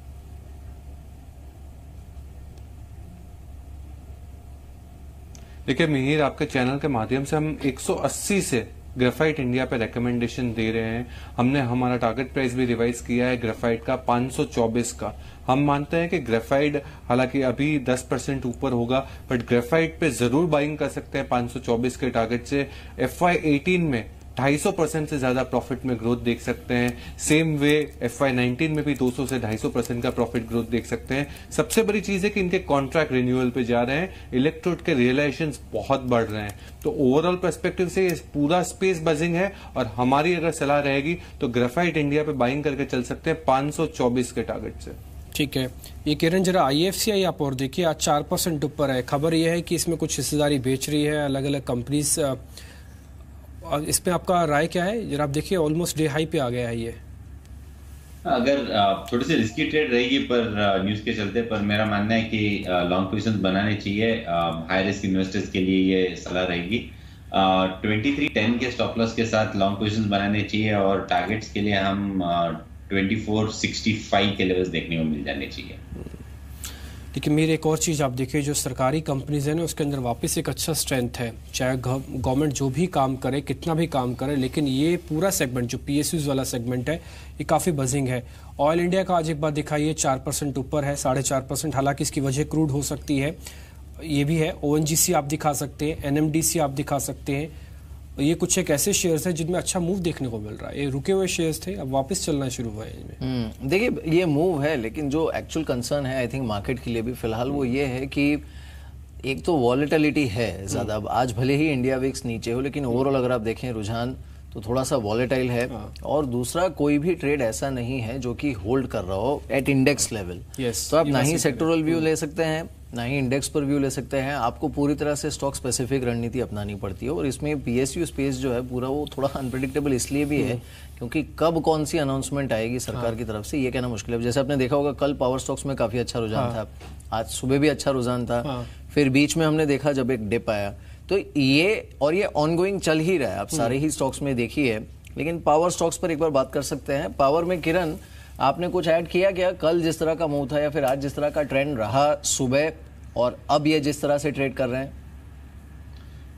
[SPEAKER 6] देखिए मिहिर, आपके चैनल के माध्यम से हम 180 से ग्रेफाइट इंडिया पे रिकमेंडेशन दे रहे हैं। हमने हमारा टारगेट प्राइस भी रिवाइज किया है ग्रेफाइट का 524 का। हम मानते हैं कि ग्रेफाइट हालांकि अभी 10% ऊपर होगा, बट ग्रेफाइट पे जरूर बाइंग कर सकते हैं 524 के टारगेट से। FY18 में 250% से ज्यादा प्रॉफिट में ग्रोथ देख सकते हैं। सेम वे FY19 में भी 200 से 250% का प्रॉफिट ग्रोथ देख सकते हैं। सबसे बड़ी चीज है कि इनके कॉन्ट्रैक्ट रिन्यूअल पे जा रहे हैं, इलेक्ट्रोड के रियलाइजेशंस बहुत बढ़ रहे हैं। तो ओवरऑल पर्सपेक्टिव से ये पूरा स्पेस बजिंग है, और हमारी अगर सलाह रहेगी तो ग्रेफाइट इंडिया पे बाइंग करके चल सकते हैं 524 के टारगेट से।
[SPEAKER 2] ठीक है, ये किरण जरा IFCI आप और देखिए, आज 4% ऊपर है। खबर यह है कि इसमें कुछ हिस्सेदारी बेच रही है अलग अलग कंपनीज, और इसमें आपका राय क्या है? जरा आप देखिए ऑलमोस्ट डे हाई पे आ गया है ये।
[SPEAKER 5] अगर थोड़ी सी रिस्की ट्रेड रहेगी पर न्यूज के चलते, पर मेरा मानना है कि लॉन्ग पोजीशन बनाने चाहिए। हाई रिस्क इन्वेस्टर्स के लिए ये सलाह रहेगी। 2310 के स्टॉप लॉस के साथ लॉन्ग पोजीशन बनाने चाहिए और टारगेट्स के लिए हम 2465 के लेवल्स देखने को मिल जाने चाहिए।
[SPEAKER 2] लेकिन मेरी एक और चीज़ आप देखिए, जो सरकारी कंपनीज है ना उसके अंदर वापस एक अच्छा स्ट्रेंथ है। चाहे गवर्नमेंट जो भी काम करे, कितना भी काम करे, लेकिन ये पूरा सेगमेंट जो PSUs वाला सेगमेंट है ये काफ़ी बजिंग है। ऑयल इंडिया का आज एक बार दिखाइए 4% ऊपर है, 4.5%। हालांकि इसकी वजह क्रूड हो सकती है, ये भी है। ONGC आप दिखा सकते हैं, NMDC आप दिखा सकते हैं। ये कुछ एक ऐसे शेयर्स हैं जिनमें अच्छा मूव देखने को मिल रहा है। ये रुके हुए शेयर्स थे, अब वापस चलना शुरू हुआ है इनमें।
[SPEAKER 1] देखिए ये मूव है, लेकिन जो एक्चुअल कंसर्न है आई थिंक मार्केट के लिए भी फिलहाल वो ये है कि एक तो वॉलेटिलिटी है ज़्यादा। अब आज भले ही इंडिया विक्स नीचे हो, लेकिन ओवरऑल अगर आप देखें रुझान तो थोड़ा सा वॉलेटाइल है। और दूसरा, कोई भी ट्रेड ऐसा नहीं है जो कि होल्ड कर रहा हो एट इंडेक्स लेवल। तो आप ना ही सेक्टोरल व्यू ले सकते हैं, ना ही इंडेक्स पर व्यू ले सकते हैं। आपको पूरी तरह से स्टॉक स्पेसिफिक रणनीति अपनानी पड़ती है। और इसमें PSU स्पेस जो है पूरा, वो थोड़ा अनप्रेडिक्टेबल इसलिए भी है क्योंकि कब कौन सी अनाउंसमेंट आएगी सरकार की तरफ से ये कहना मुश्किल है। जैसे आपने देखा होगा कल पावर स्टॉक्स में काफी अच्छा रुझान था, आज सुबह भी अच्छा रुझान था, फिर बीच में हमने देखा जब एक डिप आया। तो ये ऑनगोइंग चल ही रहा है, आप सारे ही स्टॉक्स में देखिए। लेकिन पावर स्टॉक्स पर एक बार बात कर सकते हैं। पावर में किरण, आपने कुछ ऐड किया क्या? कल जिस तरह का मूव था या फिर आज जिस तरह का ट्रेंड रहा सुबह, और अब ये जिस तरह से ट्रेड कर रहे हैं?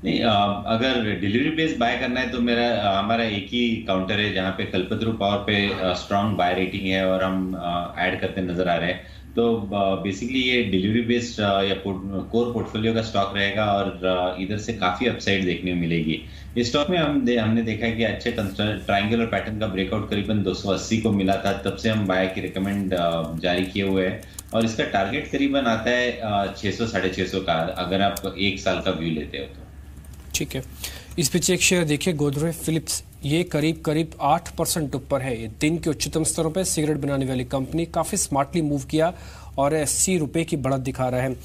[SPEAKER 5] नहीं, अगर डिलीवरी बेस्ड बाय करना है तो हमारा एक ही काउंटर है जहां पे कल्पतरू पावर पे स्ट्रांग बाय रेटिंग है और हम ऐड करते नजर आ रहे हैं। तो बेसिकली ये डिलीवरी बेस्ड या कोर पोर्टफोलियो का स्टॉक रहेगा और इधर से काफी अपसाइड देखने को मिलेगी। इस स्टॉक में हमने देखा है कि अच्छे ट्रायंगुलर पैटर्न का ब्रेकआउट करीबन 280 को मिला था, तब से हम बाय की रिकमेंड जारी किए हुए हैं और इसका टारगेट करीबन आता है 600 650 का, अगर आप एक साल का व्यू लेते हो तो।
[SPEAKER 2] ठीक है, इस पीछे एक शेयर देखिए गोदरेज फिलिप्स, ये करीब 8% ऊपर है। ये दिन के उच्चतम स्तरों पर सिगरेट बनाने वाली कंपनी काफ़ी स्मार्टली मूव किया और 80 रुपये की बढ़त दिखा रहा है।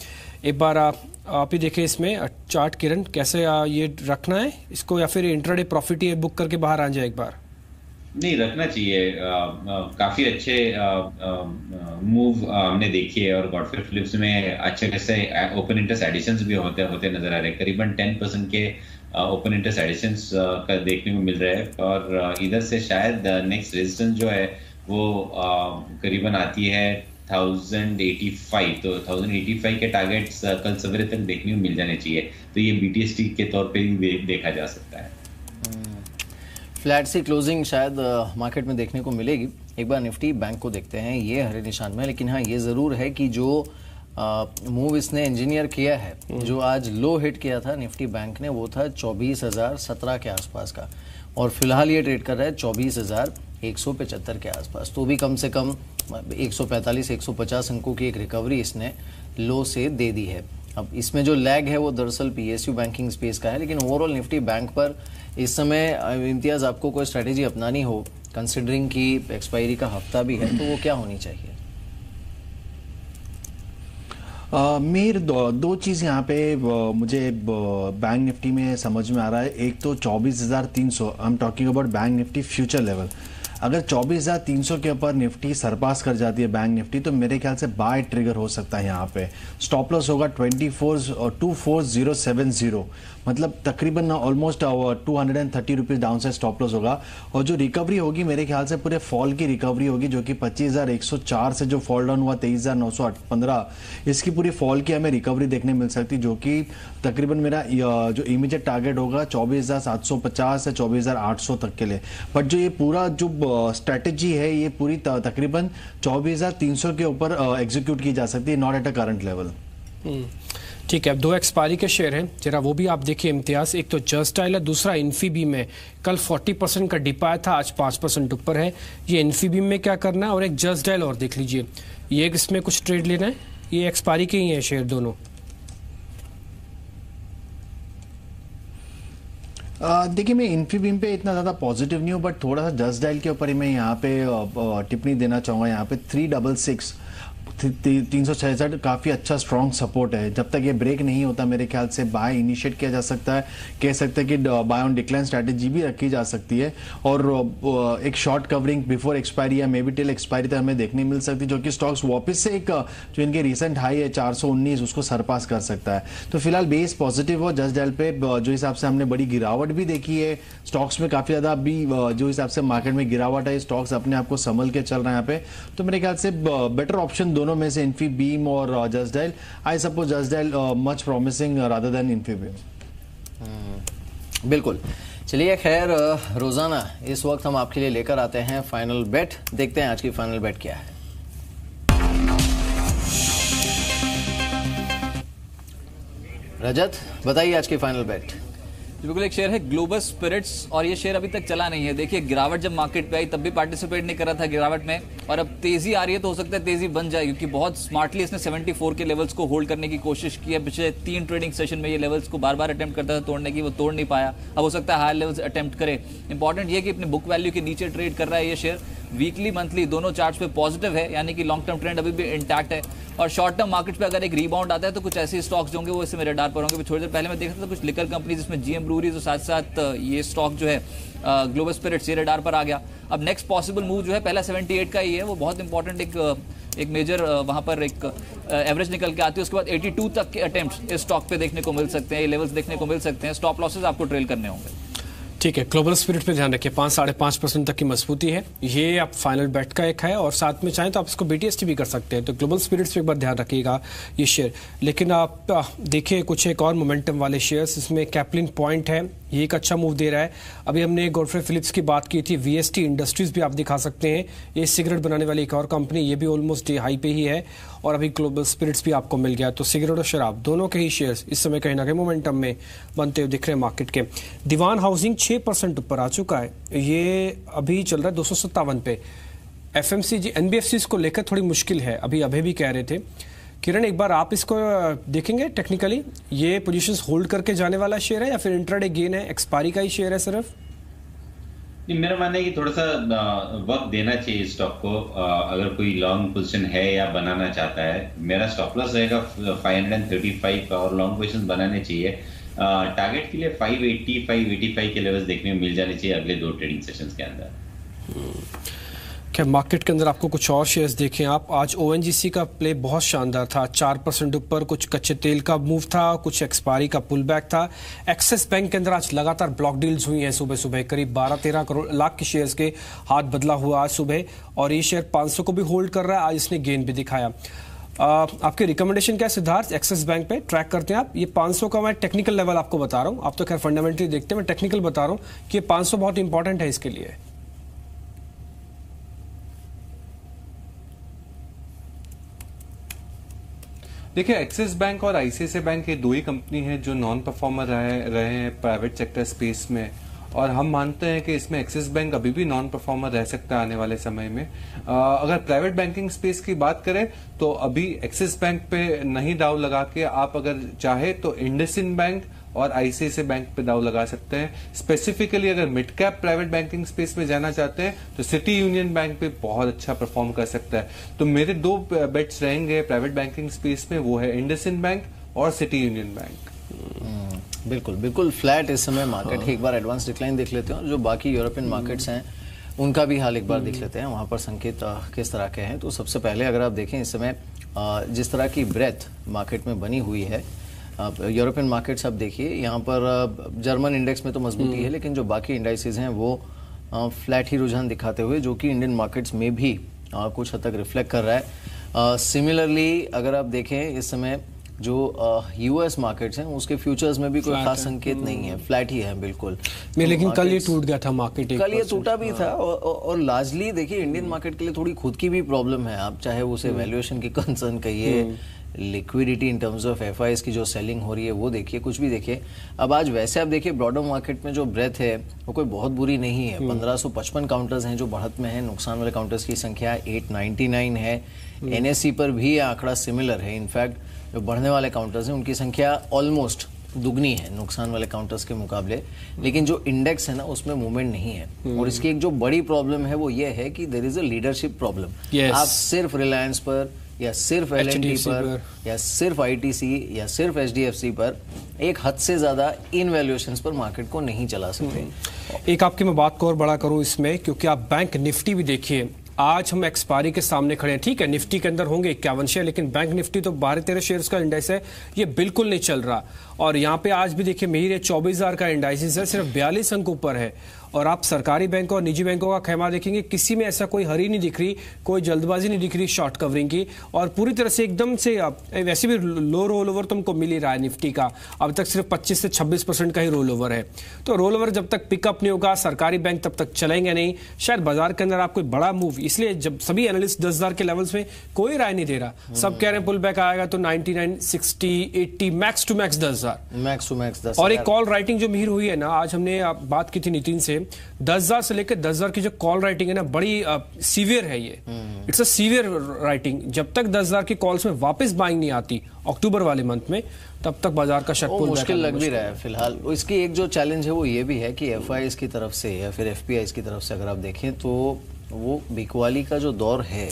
[SPEAKER 2] एक बार आप ही देखें इसमें चार्ट किरण, कैसे ये रखना है इसको या फिर इंट्राडे प्रॉफिट ये बुक करके बाहर आ जाए एक बार?
[SPEAKER 5] नहीं, रखना चाहिए। काफी अच्छे मूव हमने देखी है और गॉडफ्रे फिलिप्स में अच्छे खासे ओपन इंटरेस्ट एडिशंस भी होते नजर आ रहे हैं। करीबन 10% के ओपन इंटरेस्ट एडिशंस का देखने को मिल रहा है और इधर से शायद नेक्स्ट रेजिस्टेंस जो है वो करीबन आती है 1085। तो 1085 के टारगेट्स कल सवेरे तक देखने को मिल जाने चाहिए। तो ये BTST के तौर पे भी देखा जा सकता है।
[SPEAKER 1] फ्लैट सी क्लोजिंग शायद मार्केट में देखने को मिलेगी। एक बार निफ्टी बैंक को देखते हैं, ये हरे निशान में। लेकिन हाँ, ये ज़रूर है कि जो मूव इसने इंजीनियर किया है, जो आज लो हिट किया था निफ्टी बैंक ने, वो था 24,017 के आसपास का, और फिलहाल ये ट्रेड कर रहा है 24,175 के आसपास। तो भी कम से कम 145-150 अंकों की एक रिकवरी इसने लो से दे दी है। अब इसमें जो लैग है वो दरअसल PSU बैंकिंग स्पेस का है। लेकिन ओवरऑल निफ्टी बैंक पर इस समय इम्तियाज आपको कोई स्ट्रेटेजी अपनानी हो, कंसिडरिंग की एक्सपायरी का हफ्ता भी है, तो वो क्या होनी चाहिए?
[SPEAKER 4] मेरे दो चीज़ यहाँ पे मुझे बैंक निफ्टी में समझ में आ रहा है। एक तो 24,300, I am talking about bank Nifty future level. अगर 24,300 के ऊपर निफ्टी सरपास कर जाती है बैंक निफ्टी, तो मेरे ख्याल से बाय ट्रिगर हो सकता है। यहाँ पे स्टॉप लॉस होगा 24,070, मतलब तकरीबन almost 230 rupees down side stop loss होगा। और जो रिकवरी होगी मेरे ख्याल से पूरे फॉल की रिकवरी होगी, जो कि 25,104 से जो फॉल डाउन हुआ 23,915, इसकी पूरी फॉल की हमें रिकवरी देखने मिल सकती, जो कि तकरीबन मेरा जो इमीडिएट टारगेट होगा 24,750 से 24,800 तक के लिए। बट जो ये पूरा जो स्ट्रेटेजी है ये पूरी तकरीबन 24,300 के ऊपर एग्जीक्यूट की जा सकती है, not at a current level.
[SPEAKER 2] ठीक है, अब 2 एक्सपायरी के शेयर हैं, जरा वो भी आप देखिए इम्तियाज। एक तो जस्ट डायल है, दूसरा इन्फीबीम है। कल 40% का डिप आया था, आज 5% ऊपर है। ये इन्फीबीम में क्या करना है, और एक जस्ट डायल और देख लीजिए, ये इसमें कुछ ट्रेड लेना है। ये एक्सपायरी के ही है शेयर दोनों।
[SPEAKER 4] देखिए, मैं इन्फीबीम पे इतना ज़्यादा पॉजिटिव नहीं हूँ, बट थोड़ा सा जस्ट डायल के ऊपर ही मैं यहाँ पे टिप्पणी देना चाहूँगा। यहाँ पे 366 366 काफ़ी अच्छा स्ट्रॉन्ग सपोर्ट है। जब तक ये ब्रेक नहीं होता मेरे ख्याल से बाय इनिशिएट किया जा सकता है, कह सकते हैं कि बाय ऑन डिक्लाइन स्ट्रैटेजी भी रखी जा सकती है, और एक शॉर्ट कवरिंग बिफोर एक्सपायरी या मे बी टिल एक्सपायरी तक हमें देखने मिल सकती है, जो कि स्टॉक्स वापस से एक जो इनके रिसेंट हाई है 419 उसको सरपास कर सकता है। तो फिलहाल बेस पॉजिटिव हो जस्ट डायल पे, जो हिसाब से हमने बड़ी गिरावट भी देखी है स्टॉक्स में, काफ़ी ज़्यादा अभी जो हिसाब से मार्केट में गिरावट है, स्टॉक्स अपने आप को संभल के चल रहे हैं यहाँ पे, तो मेरे ख्याल से बेटर ऑप्शन दोनों में से इन्फीबीम और just dial. I suppose just dial much promising rather than Infibeam.
[SPEAKER 1] बिल्कुल। चलिए खैर, रोजाना इस वक्त हम आपके लिए लेकर आते हैं फाइनल बेट। देखते हैं आज की फाइनल बेट क्या है। रजत, बताइए आज की फाइनल बेट।
[SPEAKER 7] बिल्कुल, एक शेयर है ग्लोबल स्पिरिट्स और ये शेयर अभी तक चला नहीं है। देखिए, गिरावट जब मार्केट पे आई तब भी पार्टिसिपेट नहीं कर रहा था गिरावट में, और अब तेजी आ रही है तो हो सकता है तेजी बन जाए, क्योंकि बहुत स्मार्टली इसने 74 के लेवल्स को होल्ड करने की कोशिश की है। पिछले 3 ट्रेडिंग सेशन में ये लेवल्स को बार बार अटेम्प्ट करता था तोड़ने की, वो तोड़ नहीं पाया। अब हो सकता है हायर लेवल्स अटेम्प्ट करे। इंपॉर्टेंट ये कि अपने बुक वैल्यू के नीचे ट्रेड कर रहा है ये शेयर। वीकली मंथली दोनों चार्ट्स पे पॉजिटिव है, यानी कि लॉन्ग टर्म ट्रेंड अभी भी इंटैक्ट है। और शॉर्ट टर्म मार्केट पे अगर एक रीबाउंड आता है तो कुछ ऐसे स्टॉक्स होंगे वो इससे मेरे रडार पर होंगे। थोड़ी देर पहले मैं देख रहा था कुछ लिकर कंपनीज, जिसमें जीएम ब्रूरीज और साथ साथ ये स्टॉक जो है ग्लोबल स्पिरिट्स, ये रडार पर आ गया। अब नेक्स्ट पॉसिबल मूव जो है पहला 78 का ही है, वो बहुत इंपॉर्टेंट एक मेजर वहां पर एक एवरेज निकल के आती है। उसके बाद 82 तक के अटेम्प्ट इस स्टॉक पे देखने को मिल सकते हैं, ये लेवल्स देखने को मिल सकते हैं। स्टॉप लॉसेस आपको ट्रेल करने होंगे।
[SPEAKER 2] ठीक है, ग्लोबल स्पिरिट पे ध्यान रखिए, 5-5.5% तक की मजबूती है। ये आप फाइनल बेट का एक है, और साथ में चाहें तो आप इसको बीटीएसटी भी कर सकते हैं। तो ग्लोबल स्पिरिट्स पे एक बार ध्यान रखिएगा ये शेयर। लेकिन आप देखिए कुछ एक और मोमेंटम वाले शेयर्स, इसमें कैप्लिन पॉइंट है, ये एक अच्छा मूव दे रहा है। अभी हमने गोडफ्रे फिलिप्स की बात की थी, वीएसटी इंडस्ट्रीज भी आप दिखा सकते हैं, ये सिगरेट बनाने वाली एक और कंपनी, ये भी ऑलमोस्ट डे हाई पे ही है, और अभी ग्लोबल स्पिरिट्स भी आपको मिल गया। तो सिगरेट और शराब दोनों के ही शेयर्स इस समय कहीं ना कहीं मोमेंटम में बनते हुए दिख रहे हैं मार्केट के। दीवान हाउसिंग 6% ऊपर आ चुका है, ये अभी चल रहा है 257 पे। एफएमसीजी एनबीएफसीज को लेकर थोड़ी मुश्किल है, अभी भी कह रहे थे। किरण, एक बार आप इसको देखेंगे टेक्निकली, ये पोजीशंस होल्ड करके जाने वाला शेयर है या फिर इंट्राडे गेन है, एक्सपायरी का ही शेयर है सिर्फ?
[SPEAKER 5] मेरा मानना है कि थोड़ा सा वक्त देना चाहिए स्टॉक को, अगर कोई लॉन्ग पोजीशन है या बनाना चाहता है। मेरा स्टॉप लॉस रहेगा 535 का, और लॉन्ग पोजीशन बनाने चाहिए। टारगेट के लिए 580 585 के लेवल्स देखने को मिल जाने चाहिए अगले 2 ट्रेडिंग सेशंस के अंदर।
[SPEAKER 2] क्या मार्केट के अंदर आपको कुछ और शेयर्स देखें आप, आज ओएनजीसी का प्ले बहुत शानदार था, 4% ऊपर, कुछ कच्चे तेल का मूव था, कुछ एक्सपायरी का पुल बैक था। एक्सिस बैंक के अंदर आज लगातार ब्लॉक डील्स हुई हैं सुबह सुबह, करीब 12-13 लाख के शेयर्स के हाथ बदला हुआ आज सुबह, और ये शेयर 500 को भी होल्ड कर रहा है, आज इसने गेन भी दिखाया। आपके रिकमेंडेशन क्या है सिद्धार्थ, एक्सिस बैंक पे ट्रैक करते हैं आप? ये 500 का मैं टेक्निकल लेवल आपको बता रहा हूँ, आप तो खैर फंडामेंटली देखते हैं, मैं टेक्निकल बता रहा हूँ कि 500 बहुत इंपॉर्टेंट है इसके लिए।
[SPEAKER 6] देखिए, एक्सिस बैंक और आईसीआईसीआई बैंक ये 2 ही कंपनी हैं जो नॉन परफॉर्मर रहे हैं प्राइवेट सेक्टर स्पेस में, और हम मानते हैं कि इसमें एक्सिस बैंक अभी भी नॉन परफॉर्मर रह सकता है आने वाले समय में। अगर प्राइवेट बैंकिंग स्पेस की बात करें तो अभी एक्सिस बैंक पे नहीं दाव लगा के आप अगर चाहे तो इंडसइंड बैंक और आईसीआईसीआई बैंक पे दाव लगा सकते हैं। स्पेसिफिकली अगर mid cap private banking space में जाना चाहते हैं तो सिटी यूनियन बैंक पे बहुत अच्छा परफॉर्म कर सकता है। तो मेरे 2 बेट्स रहेंगे प्राइवेट बैंकिंग स्पेस में, वो है इंडसइंड बैंक और सिटी यूनियन बैंक।
[SPEAKER 1] बिल्कुल फ्लैट इस समय मार्केट है। एक बार एडवांस डिक्लाइन देख लेते हैं, जो बाकी यूरोपियन मार्केट्स हैं उनका भी हाल एक बार देख लेते हैं, वहां पर संकेत किस तरह के हैं। तो सबसे पहले अगर आप देखें इस समय जिस तरह की ब्रेथ मार्केट में बनी हुई है, यूरोपियन मार्केट्स आप देखिए, यहाँ पर जर्मन इंडेक्स में तो मजबूती है, लेकिन जो बाकी इंडाइसेस हैं वो फ्लैट ही रुझान दिखाते हुए, जो कि इंडियन मार्केट्स में भी कुछ हद तक रिफ्लेक्ट कर रहा है। सिमिलरली अगर आप देखें इस समय जो यूएस मार्केट्स हैं उसके फ्यूचर्स में भी कोई खास संकेत नहीं है, फ्लैट ही है बिल्कुल।
[SPEAKER 2] लेकिन कल ये टूट गया था मार्केट,
[SPEAKER 1] कल ये टूटा भी था, और लार्जली देखिए इंडियन मार्केट के लिए थोड़ी खुद की भी प्रॉब्लम है, आप चाहे उसे वैल्यूएशन की कंसर्न कहिए, liquidity in terms of FIS की जो सेलिंग हो रही है वो देखिए, कुछ भी देखिए। अब आज वैसे आप देखिए ब्रॉडर मार्केट में जो ब्रेथ है वो कोई बहुत बुरी नहीं है। 1555 काउंटर्स हैं जो बढ़त में है, नुकसान वाले काउंटर्स की संख्या 899 है। एनएससी पर भी आंकड़ा सिमिलर है, इनफैक्ट जो बढ़ने वाले काउंटर्स हैं उनकी संख्या ऑलमोस्ट दुगनी है नुकसान वाले काउंटर्स के मुकाबले, लेकिन जो इंडेक्स है ना उसमें मूवमेंट नहीं है। और इसकी एक जो बड़ी प्रॉब्लम है वो ये है कि there is a leadership problem. आप सिर्फ रिलायंस पर या सिर्फ एल&टी
[SPEAKER 2] HDFC
[SPEAKER 1] पर या सिर्फ आईटीसी या सिर्फ एचडीएफसी पर एक हद से ज्यादा इन वैल्यूएशंस पर मार्केट को नहीं चला सकते।
[SPEAKER 2] एक आपकी मैं बात को और बड़ा करूं इसमें, क्योंकि आप बैंक निफ्टी भी देखिए, आज हम एक्सपायरी के सामने खड़े हैं। ठीक है, निफ्टी के अंदर होंगे 51 शेयर, लेकिन बैंक निफ्टी तो 12-13 शेयर्स का इंडेक्स है, ये बिल्कुल नहीं चल रहा। और यहाँ पे आज भी देखिए मेरी 24,000 का इंडाइसिस है, सिर्फ 42 अंक ऊपर है। और आप सरकारी बैंकों और निजी बैंकों का खेमा देखेंगे, किसी में ऐसा कोई हरी नहीं दिख रही, कोई जल्दबाजी नहीं दिख रही शॉर्ट कवरिंग की, और पूरी तरह से एकदम से वैसे भी लो रोल ओवर तुमको मिल ही रहा है निफ्टी का। अब तक सिर्फ 25 से 26% का ही रोल ओवर है। तो रोल ओवर जब तक पिकअप नहीं होगा, सरकारी बैंक तब तक चलेंगे नहीं। शायद बाजार के अंदर आप कोई बड़ा मूव, इसलिए जब सभी एनालिस्ट 10,000 के लेवल्स में कोई राय नहीं दे रहा, सब कह रहे हैं पुल बैक आएगा तो 99, 60, 80, max to max 10,000,
[SPEAKER 1] max to max 10,000।
[SPEAKER 2] और एक कॉल राइटिंग जो मिहिर हुई है ना, आज हमने बात की थी नितिन से, 10,000 से लेकर 10,000 की जो कॉल राइटिंग है ना, बड़ी सीवियर है ये। It's a severe writing. जब तक 10,000 की कॉल्स में वापस बाइंग नहीं आती अक्टूबर वाले मंथ में, तब तक बाजार का शक
[SPEAKER 1] मुश्किल लग भी रहा है फिलहाल। इसकी एक जो चैलेंज है वो ये भी है कि एफआईएस की तरफ से या फिर एफपीआईस की तरफ से अगर आप देखें तो वो बिकवाली का जो दौर है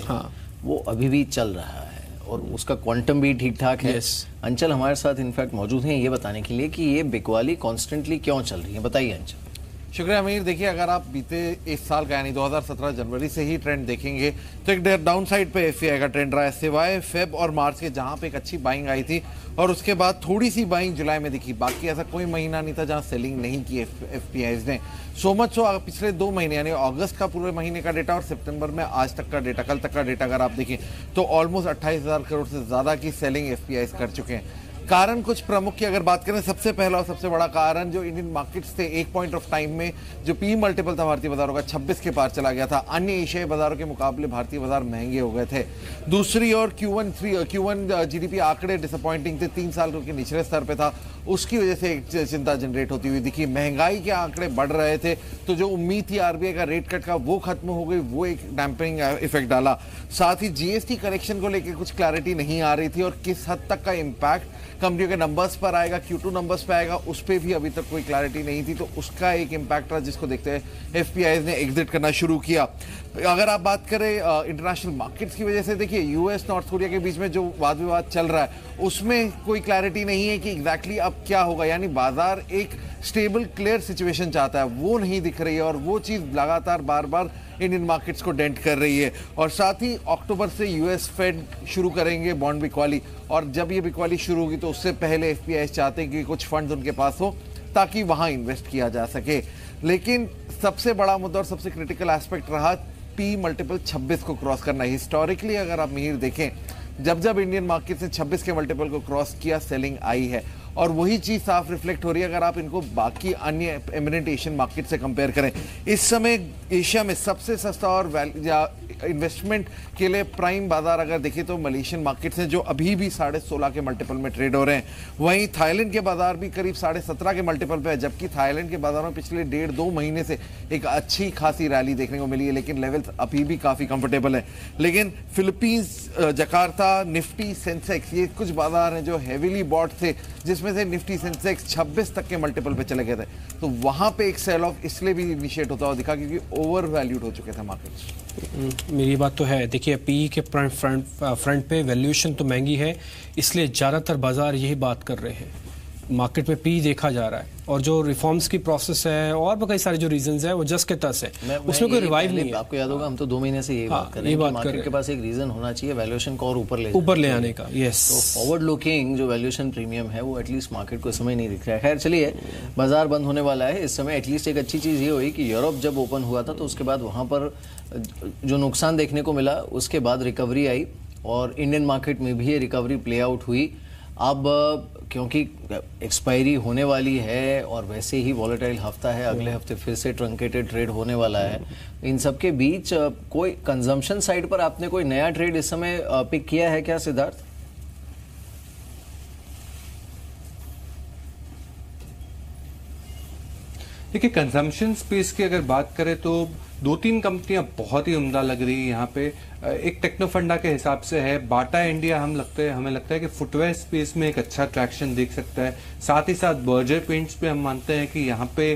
[SPEAKER 1] वो अभी भी चल रहा है और उसका क्वांटम भी ठीक ठाक है। अंचल हमारे साथ इनफैक्ट मौजूद हैं ये बताने के लिए कि ये बिकवाली कॉन्स्टेंटली क्यों चल रही है, बताइए अंचल।
[SPEAKER 8] शुक्रिया अमीर। देखिए, अगर आप बीते इस साल का यानी 2017 जनवरी से ही ट्रेंड देखेंगे तो एक डाउन साइड पे एफआईआई का ट्रेंड रहा है, सिवाय फेब और मार्च के जहां पे एक अच्छी बाइंग आई थी और उसके बाद थोड़ी सी बाइंग जुलाई में दिखी। बाकी ऐसा कोई महीना नहीं था जहां सेलिंग नहीं की एफपीआईज ने। सो मच सो पिछले 2 महीने यानी अगस्त का पूरे महीने का डेटा और सितंबर में आज तक का डेटा, कल तक का डेटा अगर आप देखें तो ऑलमोस्ट 28,000 करोड़ से ज्यादा की सेलिंग एफपीआईज कर चुके हैं। कारण कुछ प्रमुख की अगर बात करें, सबसे पहला और सबसे बड़ा कारण जो इंडियन मार्केट्स थे, एक पॉइंट ऑफ टाइम में जो पी मल्टीपल था भारतीय बाजारों का 26 के पार चला गया था। अन्य एशियाई बाजारों के मुकाबले भारतीय बाजार महंगे हो गए थे। दूसरी ओर Q1 जीडीपी आंकड़े डिसअपॉइंटिंग थे, 3 साल के निचले स्तर पे था, उसकी वजह से एक चिंता जनरेट होती हुई दिखी। महंगाई के आंकड़े बढ़ रहे थे तो जो उम्मीद थी आरबीआई का रेट कट का वो खत्म हो गई, वो एक डैम्पिंग इफेक्ट डाला। साथ ही जीएसटी करेक्शन को लेकर कुछ क्लैरिटी नहीं आ रही थी और किस हद तक का इम्पैक्ट कंपनियों के नंबर्स पर आएगा, Q2 नंबर्स पे आएगा, उस पर भी अभी तक कोई क्लैरिटी नहीं थी। तो उसका एक इम्पैक्ट रहा जिसको देखते हैं एफपीआईज ने एग्जिट करना शुरू किया। अगर आप बात करें इंटरनेशनल मार्केट्स की वजह से, देखिए यूएस नॉर्थ कोरिया के बीच में जो वाद विवाद चल रहा है उसमें कोई क्लैरिटी नहीं है कि एग्जैक्टली अब क्या होगा। यानी बाजार एक स्टेबल क्लियर सिचुएशन चाहता है, वो नहीं दिख रही है और वो चीज़ लगातार बार बार इंडियन मार्केट्स को डेंट कर रही है। और साथ ही अक्टूबर से यूएस फेड शुरू करेंगे बॉन्ड बिकवाली, और जब ये बिकवाली शुरू होगी तो उससे पहले एफपीआई चाहते हैं कि कुछ फंड्स उनके पास हो ताकि वहां इन्वेस्ट किया जा सके। लेकिन सबसे बड़ा मुद्दा और सबसे क्रिटिकल एस्पेक्ट रहा पी मल्टीपल 26 को क्रॉस करना। हिस्टोरिकली अगर आप मिहिर देखें, जब जब इंडियन मार्केट ने 26 के मल्टीपल को क्रॉस किया, सेलिंग आई है और वही चीज साफ रिफ्लेक्ट हो रही है अगर आप इनको बाकी अन्य एमिनेंट एशियन मार्केट से कंपेयर करें। इस समय एशिया में सबसे सस्ता और इन्वेस्टमेंट के लिए प्राइम बाजार अगर देखें तो मलेशियन मार्केट्स हैं जो अभी भी 16.5 के मल्टीपल में ट्रेड हो रहे हैं। वहीं थाईलैंड के बाजार भी करीब 17.5 के मल्टीपल पे है, जबकि थाईलैंड के बाजारों में पिछले 1.5-2 महीने से एक अच्छी खासी रैली देखने को मिली है, लेकिन लेवल्स अभी भी काफी कंफर्टेबल है। लेकिन फिलीपींस, जकार्ता, निफ्टी, सेंसेक्स, ये कुछ बाजार हैं जो हेवीली बॉट थे, जिसमें से निफ्टी सेंसेक्स 26 तक के मल्टीपल पे चले गए थे। तो वहां पे एक सेल ऑफ इसलिए भी इनिशिएट होता हुआ दिखा क्योंकि ओवर वैल्यूड हो चुके थे मार्केट्स।
[SPEAKER 2] मेरी बात तो है, देखिए पीई के फ्रंट पे वैल्यूएशन तो महंगी है, इसलिए ज़्यादातर बाजार यही बात कर रहे हैं। मार्केट में पी देखा जा रहा है और जो रिफॉर्म्स की प्रोसेस है और भी कई सारे जो रीजंस है वो जस्ट के तस है, उसमें कोई रिवाइव नहीं है।
[SPEAKER 1] आपको याद होगा हम तो 2 महीने से यही बात कर रहे हैं कि मार्केट के पास एक रीजन होना चाहिए वैल्यूएशन को और ऊपर ले आने का। यस, तो फॉरवर्ड लुकिंग जो वैल्यूएशन प्रीमियम है वो एटलीस्ट मार्केट को इस समय नहीं दिख रहा है। खैर चलिए, बाजार बंद होने वाला है इस समय। एटलीस्ट एक अच्छी चीज ये हुई कि यूरोप जब ओपन हुआ था तो उसके बाद वहां पर जो नुकसान देखने को मिला उसके बाद रिकवरी आई और इंडियन मार्केट में भी ये रिकवरी प्ले आउट हुई। अब क्योंकि एक्सपायरी होने वाली है और वैसे ही वॉलेटाइल हफ्ता है, अगले हफ्ते फिर से ट्रंकेटेड ट्रेड होने वाला है, इन सब के बीच कोई कंजम्पशन साइड पर आपने कोई नया ट्रेड इस समय पिक किया है क्या सिद्धार्थ?
[SPEAKER 6] देखिए, कंजम्पशन स्पेस की अगर बात करें तो 2-3 कंपनियां बहुत ही उम्दा लग रही है यहाँ पे। एक टेक्नो फंडा के हिसाब से है बाटा इंडिया, हमें लगता है कि फुटवेयर स्पेस में एक अच्छा ट्रैक्शन देख सकता है। साथ ही साथ बर्जर पेंट्स पे हम मानते हैं कि यहाँ पे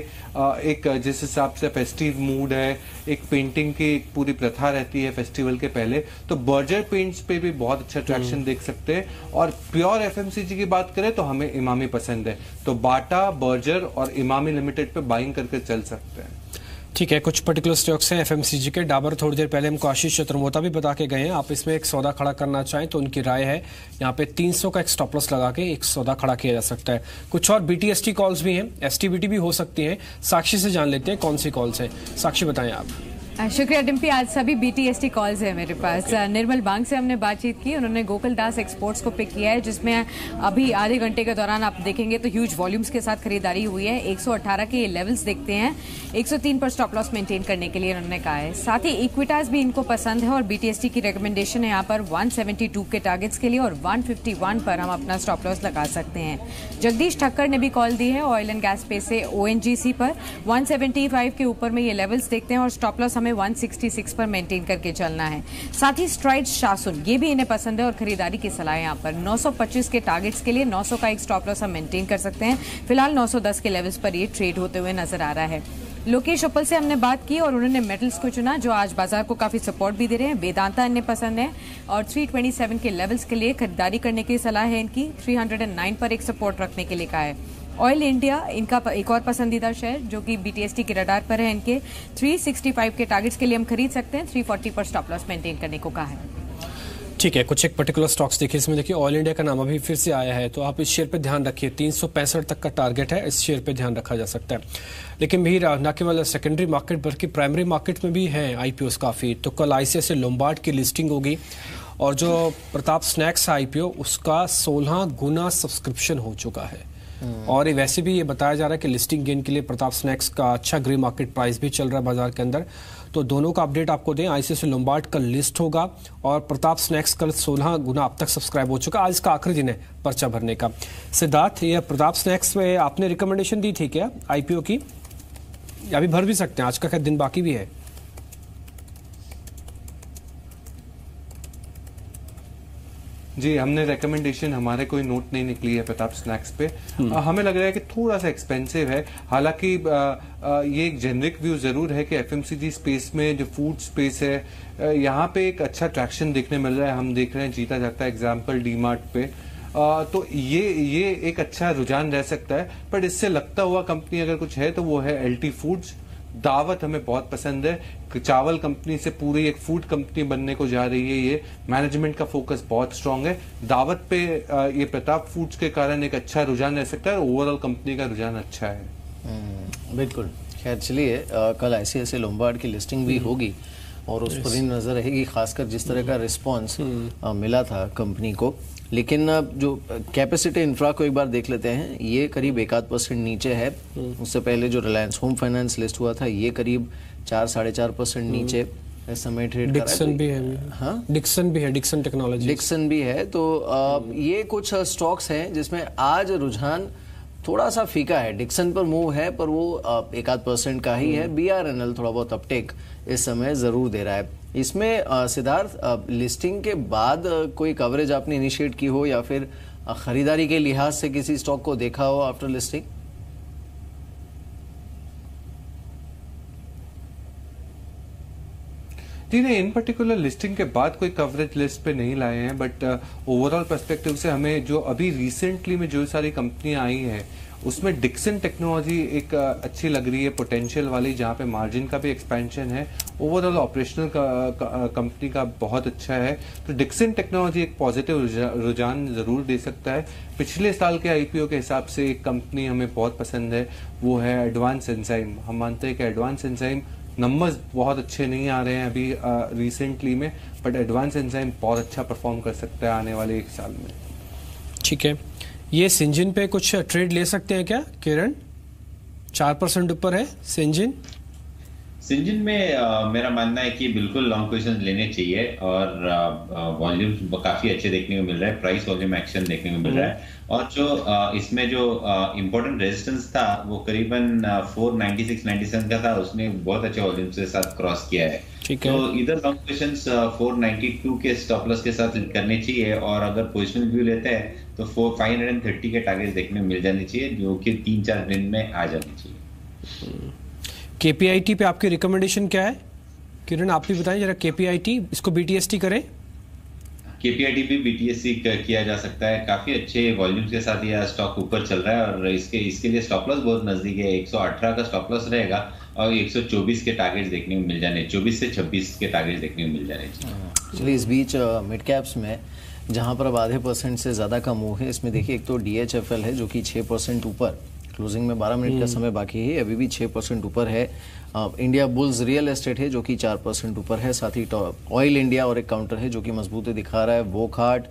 [SPEAKER 6] एक जिस हिसाब से फेस्टिव मूड है, एक पेंटिंग की एक पूरी प्रथा रहती है फेस्टिवल के पहले, तो बर्जर पेंट्स पे भी बहुत अच्छा ट्रैक्शन देख सकते हैं। और प्योर एफएमसीजी की बात करें तो हमें इमामी पसंद है, तो बाटा, बर्जर और इमामी लिमिटेड पे बाइंग करके चल सकते हैं।
[SPEAKER 2] ठीक है, कुछ पर्टिकुलर स्टॉक्स हैं एफएमसीजी के। डाबर थोड़ी देर पहले हमको आशीष चतुर्मोता भी बता के गए हैं, आप इसमें एक सौदा खड़ा करना चाहें तो उनकी राय है यहाँ पे 300 का एक स्टॉप लॉस लगा के एक सौदा खड़ा किया जा सकता है। कुछ और बीटीएसटी कॉल्स भी हैं, एसटीबीटी भी हो सकती हैं। साक्षी से जान लेते हैं कौन सी कॉल्स है। साक्षी बताएं आप।
[SPEAKER 9] शुक्रिया डिम्पी, आज सभी बीटीएसटी कॉल्स है मेरे पास। निर्मल बांग से हमने बातचीत की, उन्होंने गोकुल दास एक्सपोर्ट्स को पिक किया है, जिसमें अभी आधे घंटे के दौरान आप देखेंगे तो ह्यूज वॉल्यूम्स के साथ खरीदारी हुई है। 118 के ये लेवल्स देखते हैं, 103 पर स्टॉप लॉस मेंटेन करने के लिए उन्होंने कहा है। साथ ही इक्विटास भी इनको पसंद है और बीटीएसटी की रिकमेंडेशन है यहाँ पर 172 के टारगेट्स के लिए और 151 पर हम अपना स्टॉप लॉस लगा सकते हैं। जगदीश ठक्कर ने भी कॉल दी है ऑयल एंड गैस स्पेस से ओएनजीसी पर 175 के ऊपर में ये लेवल्स देखते हैं और स्टॉप लॉस हमें 166 पर मेंटेन करके चलना है। साथ ही स्ट्राइड शासन ये भी इन्हें पसंद है और खरीदारी की सलाह यहाँ पर 925 के टारगेट्स के लिए 900 का एक स्टॉप लॉस हम मेंटेन कर सकते हैं। फिलहाल 910 के लेवल्स पर ये ट्रेड होते हुए नजर आ रहा है। लोकेश उपल से हमने बात की और उन्होंने मेटल्स को चुना जो आज बाजार को काफी सपोर्ट भी दे रहे हैं। वेदांता इन्हें पसंद है और 327 के लेवल्स के लिए खरीदारी करने की सलाह है इनकी। 309 पर एक सपोर्ट रखने के लिए कहा है। ऑयल इंडिया इनका एक और पसंदीदा शेयर जो कि बीटीएसटी के रडार पर है, इनके 365 के टारगेट्स के लिए हम खरीद सकते हैं। 340 पर स्टॉप लॉस मेंटेन करने को कहा है।
[SPEAKER 2] ठीक है, कुछ एक पर्टिकुलर स्टॉक्स देखिए। इसमें देखिए ऑयल इंडिया का नाम अभी फिर से आया है, तो आप इस शेयर पे ध्यान रखिए। 365 तक का टारगेट है, इस शेयर पे ध्यान रखा जा सकता है। लेकिन भी न केवल सेकेंडरी मार्केट बल्कि प्राइमरी मार्केट में भी हैं आईपीओस काफ़ी। तो कल आईसीआईसीआई लोम्बार्ड की लिस्टिंग होगी और जो प्रताप स्नैक्स आईपीओ उसका 16 गुना सब्सक्रिप्शन हो चुका है। और वैसे भी ये बताया जा रहा है कि लिस्टिंग गेन के लिए प्रताप स्नैक्स का अच्छा ग्रे मार्केट प्राइस भी चल रहा है बाजार के अंदर। तो दोनों का अपडेट आपको दें। आईसीआईसीआई लोम्बार्ड कल लिस्ट होगा और प्रताप स्नैक्स कल 16 गुना अब तक सब्सक्राइब हो चुका। आज इसका आखिरी दिन है पर्चा भरने का। सिद्धार्थ, ये प्रताप स्नैक्स में आपने रिकमेंडेशन दी थी क्या आईपीओ की? अभी भर भी सकते हैं, आज का खैर दिन बाकी भी है।
[SPEAKER 6] जी, हमने रिकमेंडेशन, हमारे कोई नोट नहीं निकली है प्रताप स्नैक्स पे। हमें लग रहा है कि थोड़ा सा एक्सपेंसिव है। हालांकि ये एक जेनरिक व्यू जरूर है कि एफएमसीजी स्पेस में जो फूड स्पेस है यहाँ पे एक अच्छा ट्रैक्शन देखने मिल रहा है। हम देख रहे हैं जीता जाता है एग्जाम्पल डीमार्ट पे। तो ये एक अच्छा रुझान रह सकता है। बट इससे लगता हुआ कंपनी अगर कुछ है तो वो है एलटी फूड्स। दावत हमें बहुत पसंद है। चावल कंपनी से पूरी एक फूड कंपनी बनने को जा रही है ये। मैनेजमेंट का फोकस बहुत स्ट्रांग है। दावत पे ये प्रताप फूड्स के कारण एक अच्छा रुझान रह सकता है और ओवरऑल कंपनी का रुझान अच्छा है।
[SPEAKER 1] बिल्कुल। खैर चलिए, कल आईसीआईसीआई लोम्बार्ड की लिस्टिंग भी होगी और उस पर ही नजर रहेगी, खासकर जिस तरह का रिस्पॉन्स मिला था कंपनी को। लेकिन जो कैपेसिटी इंफ्रा को एक बार देख लेते हैं, ये करीब 1-8% नीचे है। उससे पहले जो रिलायंस होम फाइनेंस लिस्ट हुआ था ये करीब 4-4.5% नीचे इस समय ट्रेड कर रहा है।
[SPEAKER 2] डिक्सन भी है। हाँ, डिक्सन भी है, डिक्सन टेक्नोलॉजी, डिक्सन
[SPEAKER 1] भी है। तो ये कुछ स्टॉक्स हैं जिसमें आज रुझान थोड़ा सा फीका है। डिक्सन पर मूव है पर वो 1-8% का ही है। बीआरएनएल थोड़ा बहुत अपटेक इस समय जरूर दे रहा है। इसमें सिद्धार्थ, लिस्टिंग के बाद कोई कवरेज आपने इनिशिएट की हो या फिर खरीदारी के लिहाज से किसी स्टॉक को देखा हो आफ्टर लिस्टिंग?
[SPEAKER 6] जी नहीं, इन पर्टिकुलर लिस्टिंग के बाद कोई कवरेज लिस्ट पे नहीं लाए हैं। बट ओवरऑल पर्सपेक्टिव से हमें जो अभी रिसेंटली में जो सारी कंपनियां आई हैं उसमें डिक्सन टेक्नोलॉजी एक अच्छी लग रही है, पोटेंशियल वाली, जहाँ पे मार्जिन का भी एक्सपेंशन है। ओवरऑल ऑपरेशनल कंपनी का बहुत अच्छा है। तो डिक्सन टेक्नोलॉजी एक पॉजिटिव रुझान जरूर दे सकता है। पिछले साल के आईपीओ के हिसाब से एक कंपनी हमें बहुत पसंद है, वो है एडवांस एंजाइम। हम मानते हैं कि एडवांस एंजाइम नंबर्स बहुत अच्छे नहीं आ रहे हैं अभी रिसेंटली में, बट एडवांस एंजाइम बहुत अच्छा परफॉर्म कर सकता है आने वाले 1 साल में।
[SPEAKER 2] ठीक है, ये सिंजिन पे कुछ ट्रेड ले सकते हैं क्या किरण? 4% ऊपर है सिंजिन।
[SPEAKER 5] सिंजिन में मेरा मानना है कि बिल्कुल लॉन्ग पोजीशन लेने चाहिए और वॉल्यूम काफी अच्छे देखने को मिल रहा है, प्राइस वॉल्यूम एक्शन देखने को मिल रहा है और जो इसमें जो इम्पोर्टेंट रेजिस्टेंस था वो करीबन 496-97 का था, उसने बहुत अच्छे वॉल्यूम के साथ क्रॉस किया है। तो इधर लॉन्ग पोजीशंस 492 के स्टॉप लॉस के साथ करने चाहिए और अगर पोजिशनल व्यू लेते हैं तो 530 के टारगेट देखने को मिल जाने चाहिए जो कि 3-4 दिन में आ जाने चाहिए।
[SPEAKER 2] केपीआईटी पे आपकी रिकमेंडेशन क्या है किरण, आप भी बताएं जरा। केपीआईटी इसको बीटीएसटी करें?
[SPEAKER 5] केपीआईटी भी बीटीएसटी किया जा सकता है, काफी अच्छे वॉल्यूम्स के साथ यह स्टॉक ऊपर चल रहा है और इसके लिए स्टॉप लॉस बहुत नजदीक है। 118 का स्टॉप लॉस रहेगा और 124 के टारगेट्स देखने को मिल जाने, 24 से 26 के टारगेट्स देखने को मिल जाने चाहिए।
[SPEAKER 1] चलिए, इस बीच मिड कैप्स में जहां पर अब आधे % से ज्यादा का मूव है, इसमें देखिए एक तो DHFL है जो कि 6% ऊपर, क्लोजिंग में 12 मिनट का समय बाकी है, अभी भी 6% ऊपर है। इंडिया बुल्स रियल एस्टेट है जो कि 4% ऊपर है, साथ ही ऑयल इंडिया और एक काउंटर है जो कि मजबूती दिखा रहा है, Wockhardt,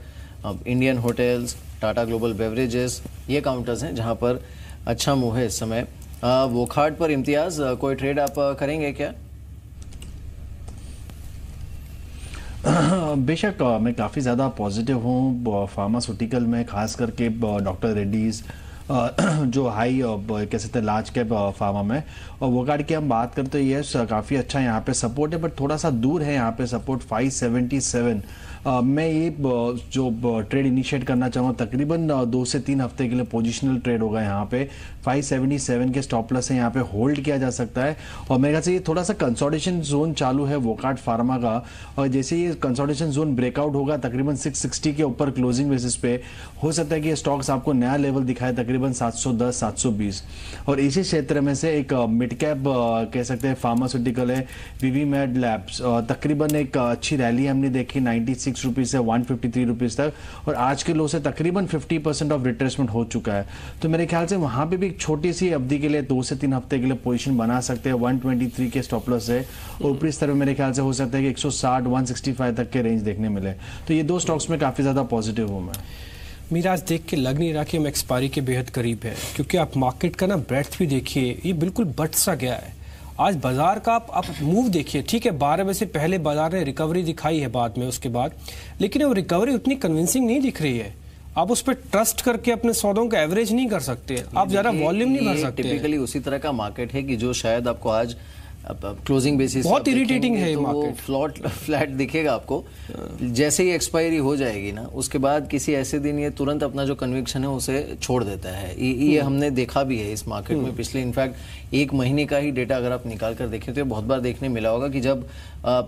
[SPEAKER 1] Indian hotels, Tata global beverages, ये काउंटर्स हैं जहां पर अच्छा मूव है इस समय। वोकहार्ट पर इम्तियाज कोई ट्रेड आप करेंगे क्या?
[SPEAKER 4] बेशक मैं काफ़ी ज़्यादा पॉजिटिव हूँ फार्मास्यूटिकल में, खास करके डॉक्टर रेड्डीज़ जो हाई कह सकते हैं लार्ज कैप फार्मा में। और वोकहार्ट की हम बात करते हैं, ये काफ़ी अच्छा यहाँ पे सपोर्ट है, बट थोड़ा सा दूर है यहाँ पे सपोर्ट 577। मैं ये जो ट्रेड इनिशिएट करना चाहूँगा, तकरीबन 2 से 3 हफ्ते के लिए पोजिशनल ट्रेड होगा यहाँ पे। 577 के स्टॉप लॉस है यहाँ पे, होल्ड किया जा सकता है और मेरे ख्याल से ये थोड़ा सा कंसोलिडेशन जोन चालू है वोकहार्ट फार्मा का, और जैसे ये कंसोलिडेशन जोन ब्रेकआउट होगा तकरीबन 660 के ऊपर क्लोजिंग बेसिस पे, हो सकता है कि ये स्टॉक्स आपको नया लेवल दिखाए तकरीबन 710-720। और इसी क्षेत्र में से एक मिड कैप कह सकते हैं फार्मास्यूटिकल है विवीमेड लैब्स, तकरीबन एक अच्छी रैली हमने देखी 96 रुपीज से 153 रुपीज तक, और आज के लो से तकरीबन 50% ऑफ रिट्रेसमेंट हो चुका है। तो मेरे ख्याल से वहां पे भी एक छोटी सी अवधि के लिए 2 से 3 हफ्ते के लिए पोजीशन बना सकते हैं 123 के स्टॉप लॉस है, और ऊपरी स्तर में मेरे ख्याल से हो सकता है कि 160-165 तक के रेंज देखने मिले। तो ये 2 स्टॉक्स में काफी ज्यादा पॉजिटिव हूं मैं।
[SPEAKER 2] मेरा आज देख के लग नहीं रहा कि हम एक्सपायरी के बेहद करीब है, क्योंकि आप मार्केट का ना ब्रेड्थ भी देखिए, ये बिल्कुल बट सा गया है। आज बाजार का आप मूव देखिए, ठीक है 12 बजे से पहले बाजार ने रिकवरी दिखाई है बाद में उसके बाद, लेकिन वो रिकवरी उतनी कन्विंसिंग नहीं दिख रही है। आप उस पर ट्रस्ट करके अपने सौदों का एवरेज नहीं कर सकते, आप ज्यादा वॉल्यूम नहीं भर सकते।
[SPEAKER 1] टिपिकली उसी तरह का मार्केट है कि जो शायद आपको आज क्लोजिंग बेसिस
[SPEAKER 2] बहुत इरिटेटिंग है ये
[SPEAKER 1] तो
[SPEAKER 2] मार्केट।
[SPEAKER 1] फ्लैट दिखेगा आपको, जैसे ही एक्सपायरी हो जाएगी ना उसके बाद किसी ऐसे दिन ये तुरंत अपना जो कन्विक्शन है उसे छोड़ देता है। ये हमने देखा भी है इस मार्केट में पिछले इनफैक्ट 1 महीने का ही डेटा अगर आप निकाल कर देखें तो ये बहुत बार देखने मिला होगा कि जब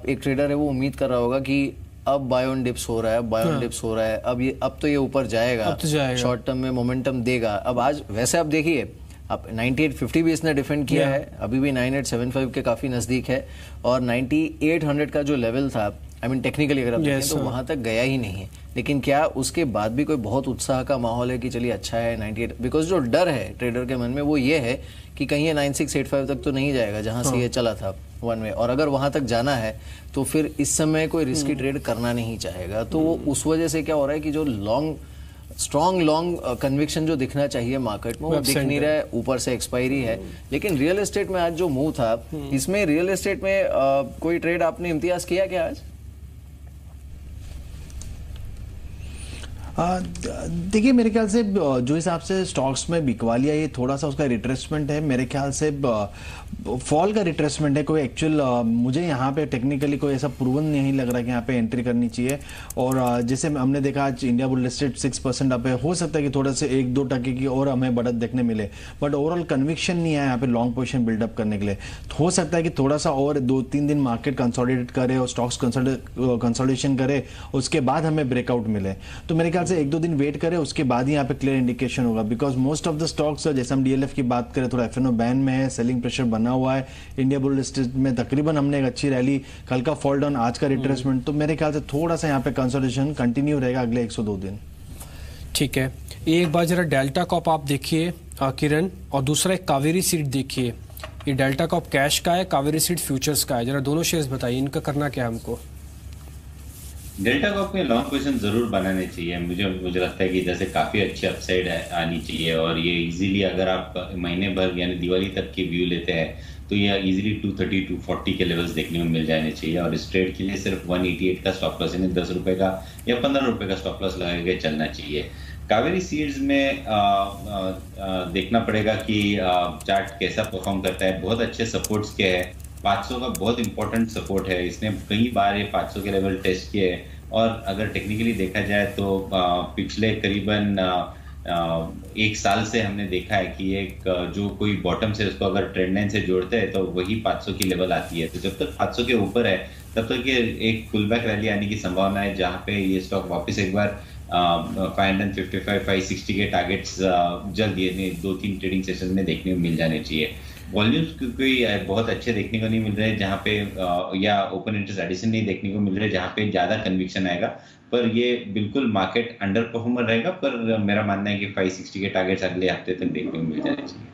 [SPEAKER 1] एक ट्रेडर है वो उम्मीद कर रहा होगा कि अब बाय ऑन डिप्स हो रहा है, बाय ऑन डिप्स हो रहा है, अब तो ये ऊपर जाएगा, शॉर्ट टर्म में मोमेंटम देगा। अब आज वैसे आप देखिए अब 9850 भी इसने डिफेंड किया है, अभी भी 9875 के काफी नजदीक है, और 9800 का जो लेवल था आई मीन टेक्निकली अगर आप देखें तो वहां तक गया ही नहीं है। लेकिन क्या उसके बाद भी कोई बहुत उत्साह का माहौल है कि चलिए अच्छा है 98? बिकॉज जो डर है ट्रेडर के मन में वो ये है कि कहीं ये 9685 तक तो नहीं जाएगा जहां से ये चला था वन वे, और अगर वहां तक जाना है तो फिर इस समय कोई रिस्की ट्रेड करना नहीं चाहेगा। तो उस वजह से क्या हो रहा है कि जो स्ट्रॉन्ग लॉन्ग कन्विक्शन जो दिखना चाहिए मार्केट में वो दिख नहीं रहा है, ऊपर से एक्सपायरी है। लेकिन रियल एस्टेट में आज जो मूव था, इसमें रियल एस्टेट में कोई ट्रेड आपने इम्तियाज किया क्या आज?
[SPEAKER 4] देखिए मेरे ख्याल से जो हिसाब से स्टॉक्स में बिकवा लिया, ये थोड़ा सा उसका रिट्रेसमेंट है, मेरे ख्याल से फॉल का रिट्रेसमेंट है। कोई एक्चुअल मुझे यहाँ पे टेक्निकली कोई ऐसा प्रूवन नहीं लग रहा कि यहाँ पे एंट्री करनी चाहिए। और जैसे हमने देखा आज इंडिया बुल लिस्टेड 6% अप है, हो सकता है कि थोड़ा से 1-2% की और हमें बढ़त देखने मिले, बट ओवरऑल कन्विक्शन नहीं है यहाँ पे लॉन्ग पोजिशन बिल्डअप करने के लिए। तो हो सकता है कि थोड़ा सा और 2-3 दिन मार्केट कंसोलिडेट करे और स्टॉक्स कंसोलिडेशन करे, उसके बाद हमें ब्रेकआउट मिले। तो मेरे ख्याल से 1-2 दिन वेट करें, उसके बाद ही यहाँ पे क्लियर इंडिकेशन होगा। Because most of the stocks जैसे हम डीएलएफ की बात करें थोड़ा एफएनओ बैन में है, सेलिंग प्रेशर बना हुआ है। इंडिया बुल लिस्टेड में तकरीबन हमने एक अच्छी रैली, कल का फॉल डाउन, आज का रिट्रेसमेंट, तो मेरे ख्याल से थोड़ा सा यहाँ पे कंसोलिडेशन कंटिन्यू रहेगा अगले 102 दिन।
[SPEAKER 2] ठीक है, एक बार जरा डेल्टा कॉप आप देखिए किरण, और दूसरा एक कावेरी सीड देखिए। ये डेल्टा कॉप कैश का है, कावेरी सीड फ्यूचर्स का है, जरा दोनों शेयर्स बताइए इनका करना क्या है हमको।
[SPEAKER 5] डेल्टा कॉप में लॉन्ग पोजीशन जरूर बनाने चाहिए। मुझे लगता है कि इधर से काफी अच्छी अपसाइड आनी चाहिए, और ये इजीली अगर आप महीने भर यानी दिवाली तक की व्यू लेते हैं तो ये इजीली 230 240 के लेवल्स देखने में मिल जाने चाहिए और इस ट्रेड के लिए सिर्फ 188 का स्टॉप लॉस यानी 10 रुपए का या 15 रुपए का स्टॉप लॉस लगा के चलना चाहिए। कावेरी सीड्स में देखना पड़ेगा कि चार्ट कैसा परफॉर्म करता है। बहुत अच्छे सपोर्ट्स के है, 500 का बहुत इंपॉर्टेंट सपोर्ट है, इसने कई बार ये 500 के लेवल टेस्ट किए हैं और अगर टेक्निकली देखा जाए तो पिछले करीबन एक साल से हमने देखा है कि एक जो कोई बॉटम से उसको अगर ट्रेंड लाइन से जोड़ते हैं तो वही 500 की लेवल आती है। तो जब तक 500 के ऊपर है तब तक ये एक पुलबैक रैली आने की संभावना है जहां पे ये स्टॉक वापस एक बार 555 560 के टारगेट्स जल्द ये 2-3 ट्रेडिंग सेशन में देखने को मिल जाने चाहिए। वॉल्यूम्स कोई बहुत अच्छे देखने को नहीं मिल रहे जहां पे या ओपन इंटरेस्ट एडिशन नहीं देखने को मिल रहे जहां पे ज्यादा कन्विक्शन आएगा, पर ये बिल्कुल मार्केट अंडर परफॉर्मर रहेगा। पर मेरा मानना है कि 560 के टारगेट्स अगले हफ्ते तक देखने को मिल जाने चाहिए।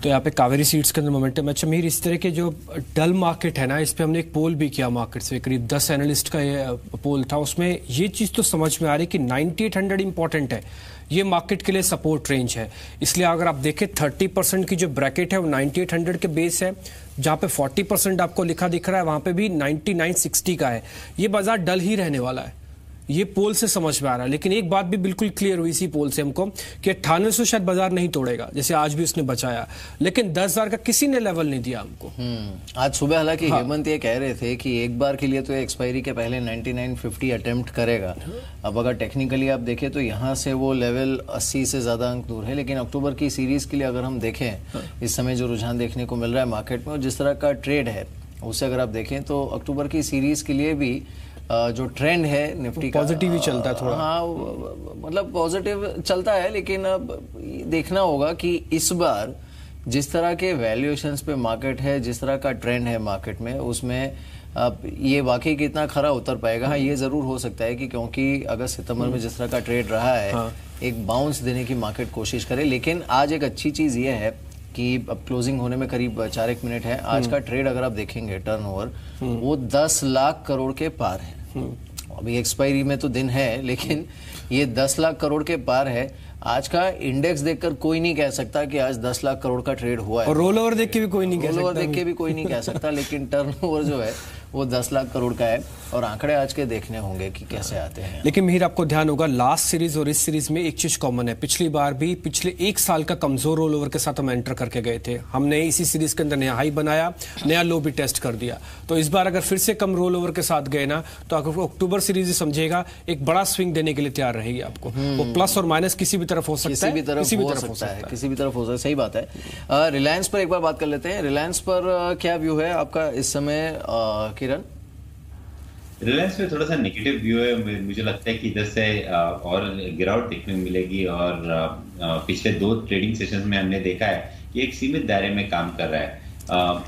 [SPEAKER 2] तो यहाँ पे कावेरी सीड्स के अंदर मोमेंटम। अच्छा मीर, इस तरह के जो डल मार्केट है ना, इस पे हमने एक पोल भी किया मार्केट से, करीब 10 एनालिस्ट का ये पोल था। उसमें ये चीज़ तो समझ में आ रही कि 9800 इंपॉर्टेंट है, ये मार्केट के लिए सपोर्ट रेंज है। इसलिए अगर आप देखें 30% की जो ब्रैकेट है वो 9800 के बेस है, जहाँ पे 40% आपको लिखा दिख रहा है वहाँ पे भी 9960 का है। ये बाजार डल ही रहने वाला है, ये पोल से समझ में आ रहा है। लेकिन एक बात भी बिल्कुल क्लियर हुई इसी पोल से हमको कि 9800 शायद बाजार नहीं तोड़ेगा, जैसे आज भी उसने बचाया, लेकिन 10,000 का किसी ने लेवल नहीं दिया हमको।
[SPEAKER 1] आज सुबह हालांकि हेमंत ये कह रहे थे कि एक बार के लिए तो एक्सपायरी के पहले 9950 अटेम्प्ट करेगा। अब अगर टेक्निकली आप देखें तो यहाँ से वो लेवल 80 से ज्यादा अंक दूर है। लेकिन अक्टूबर की सीरीज के लिए अगर हम देखें इस समय जो रुझान देखने को मिल रहा है मार्केट में और जिस तरह का ट्रेड है उसे अगर आप देखें तो अक्टूबर की सीरीज के लिए भी जो ट्रेंड है निफ्टी का
[SPEAKER 2] पॉजिटिव ही चलता है थोड़ा।
[SPEAKER 1] हाँ, मतलब पॉजिटिव चलता है, लेकिन अब देखना होगा कि इस बार जिस तरह के वैल्यूएशंस पे मार्केट है, जिस तरह का ट्रेंड है मार्केट में, उसमें अब ये वाकई कितना खरा उतर पाएगा। हाँ, ये जरूर हो सकता है कि क्योंकि अगस्त सितंबर में जिस तरह का ट्रेड रहा है एक बाउंस देने की मार्केट कोशिश करे। लेकिन आज एक अच्छी चीज ये है कि अब क्लोजिंग होने में करीब 4-1 मिनट है। आज का ट्रेड अगर आप देखेंगे टर्नओवर वो 10 लाख करोड़ के पार है। अभी एक्सपायरी में तो दिन है, लेकिन ये 10 लाख करोड़ के पार है। आज का इंडेक्स देखकर कोई नहीं कह सकता कि आज 10 लाख करोड़ का ट्रेड हुआ है,
[SPEAKER 2] और रोल ओवर देख के भी कोई नहीं कह सकता।
[SPEAKER 1] रोल ओवर देख के भी कोई नहीं कह सकता, लेकिन टर्नओवर जो है वो 10 लाख करोड़ का है और आंकड़े आज के देखने होंगे कि कैसे आते हैं।
[SPEAKER 2] लेकिन मिहिर, आपको ध्यान होगा लास्ट सीरीज और इस सीरीज में एक चीज कॉमन है। पिछली बार भी पिछले 1 साल का कमजोर रोल ओवर के साथ हम एंटर करके गए थे। हमने इसी सीरीज के अंदर नया हाई बनाया, नया लो भी टेस्ट कर दिया। तो इस बार अगर फिर से कम रोल ओवर के साथ गए ना तो अगर अक्टूबर सीरीज समझेगा एक बड़ा स्विंग देने के लिए तैयार रहेगी आपको। वो प्लस और माइनस किसी भी तरफ हो सकता है, किसी भी तरफ हो सकता है। सही बात है।
[SPEAKER 1] रिलायंस पर एक बार बात कर लेते हैं। रिलायंस पर क्या व्यू है आपका इस समय किरण?
[SPEAKER 5] रिलायंस में थोड़ा सा नेगेटिव व्यू है। मुझे लगता है कि इधर से और गिरावट देखने को मिलेगी और पिछले 2 ट्रेडिंग सेशंस में हमने देखा है कि एक सीमित दायरे में काम कर रहा है।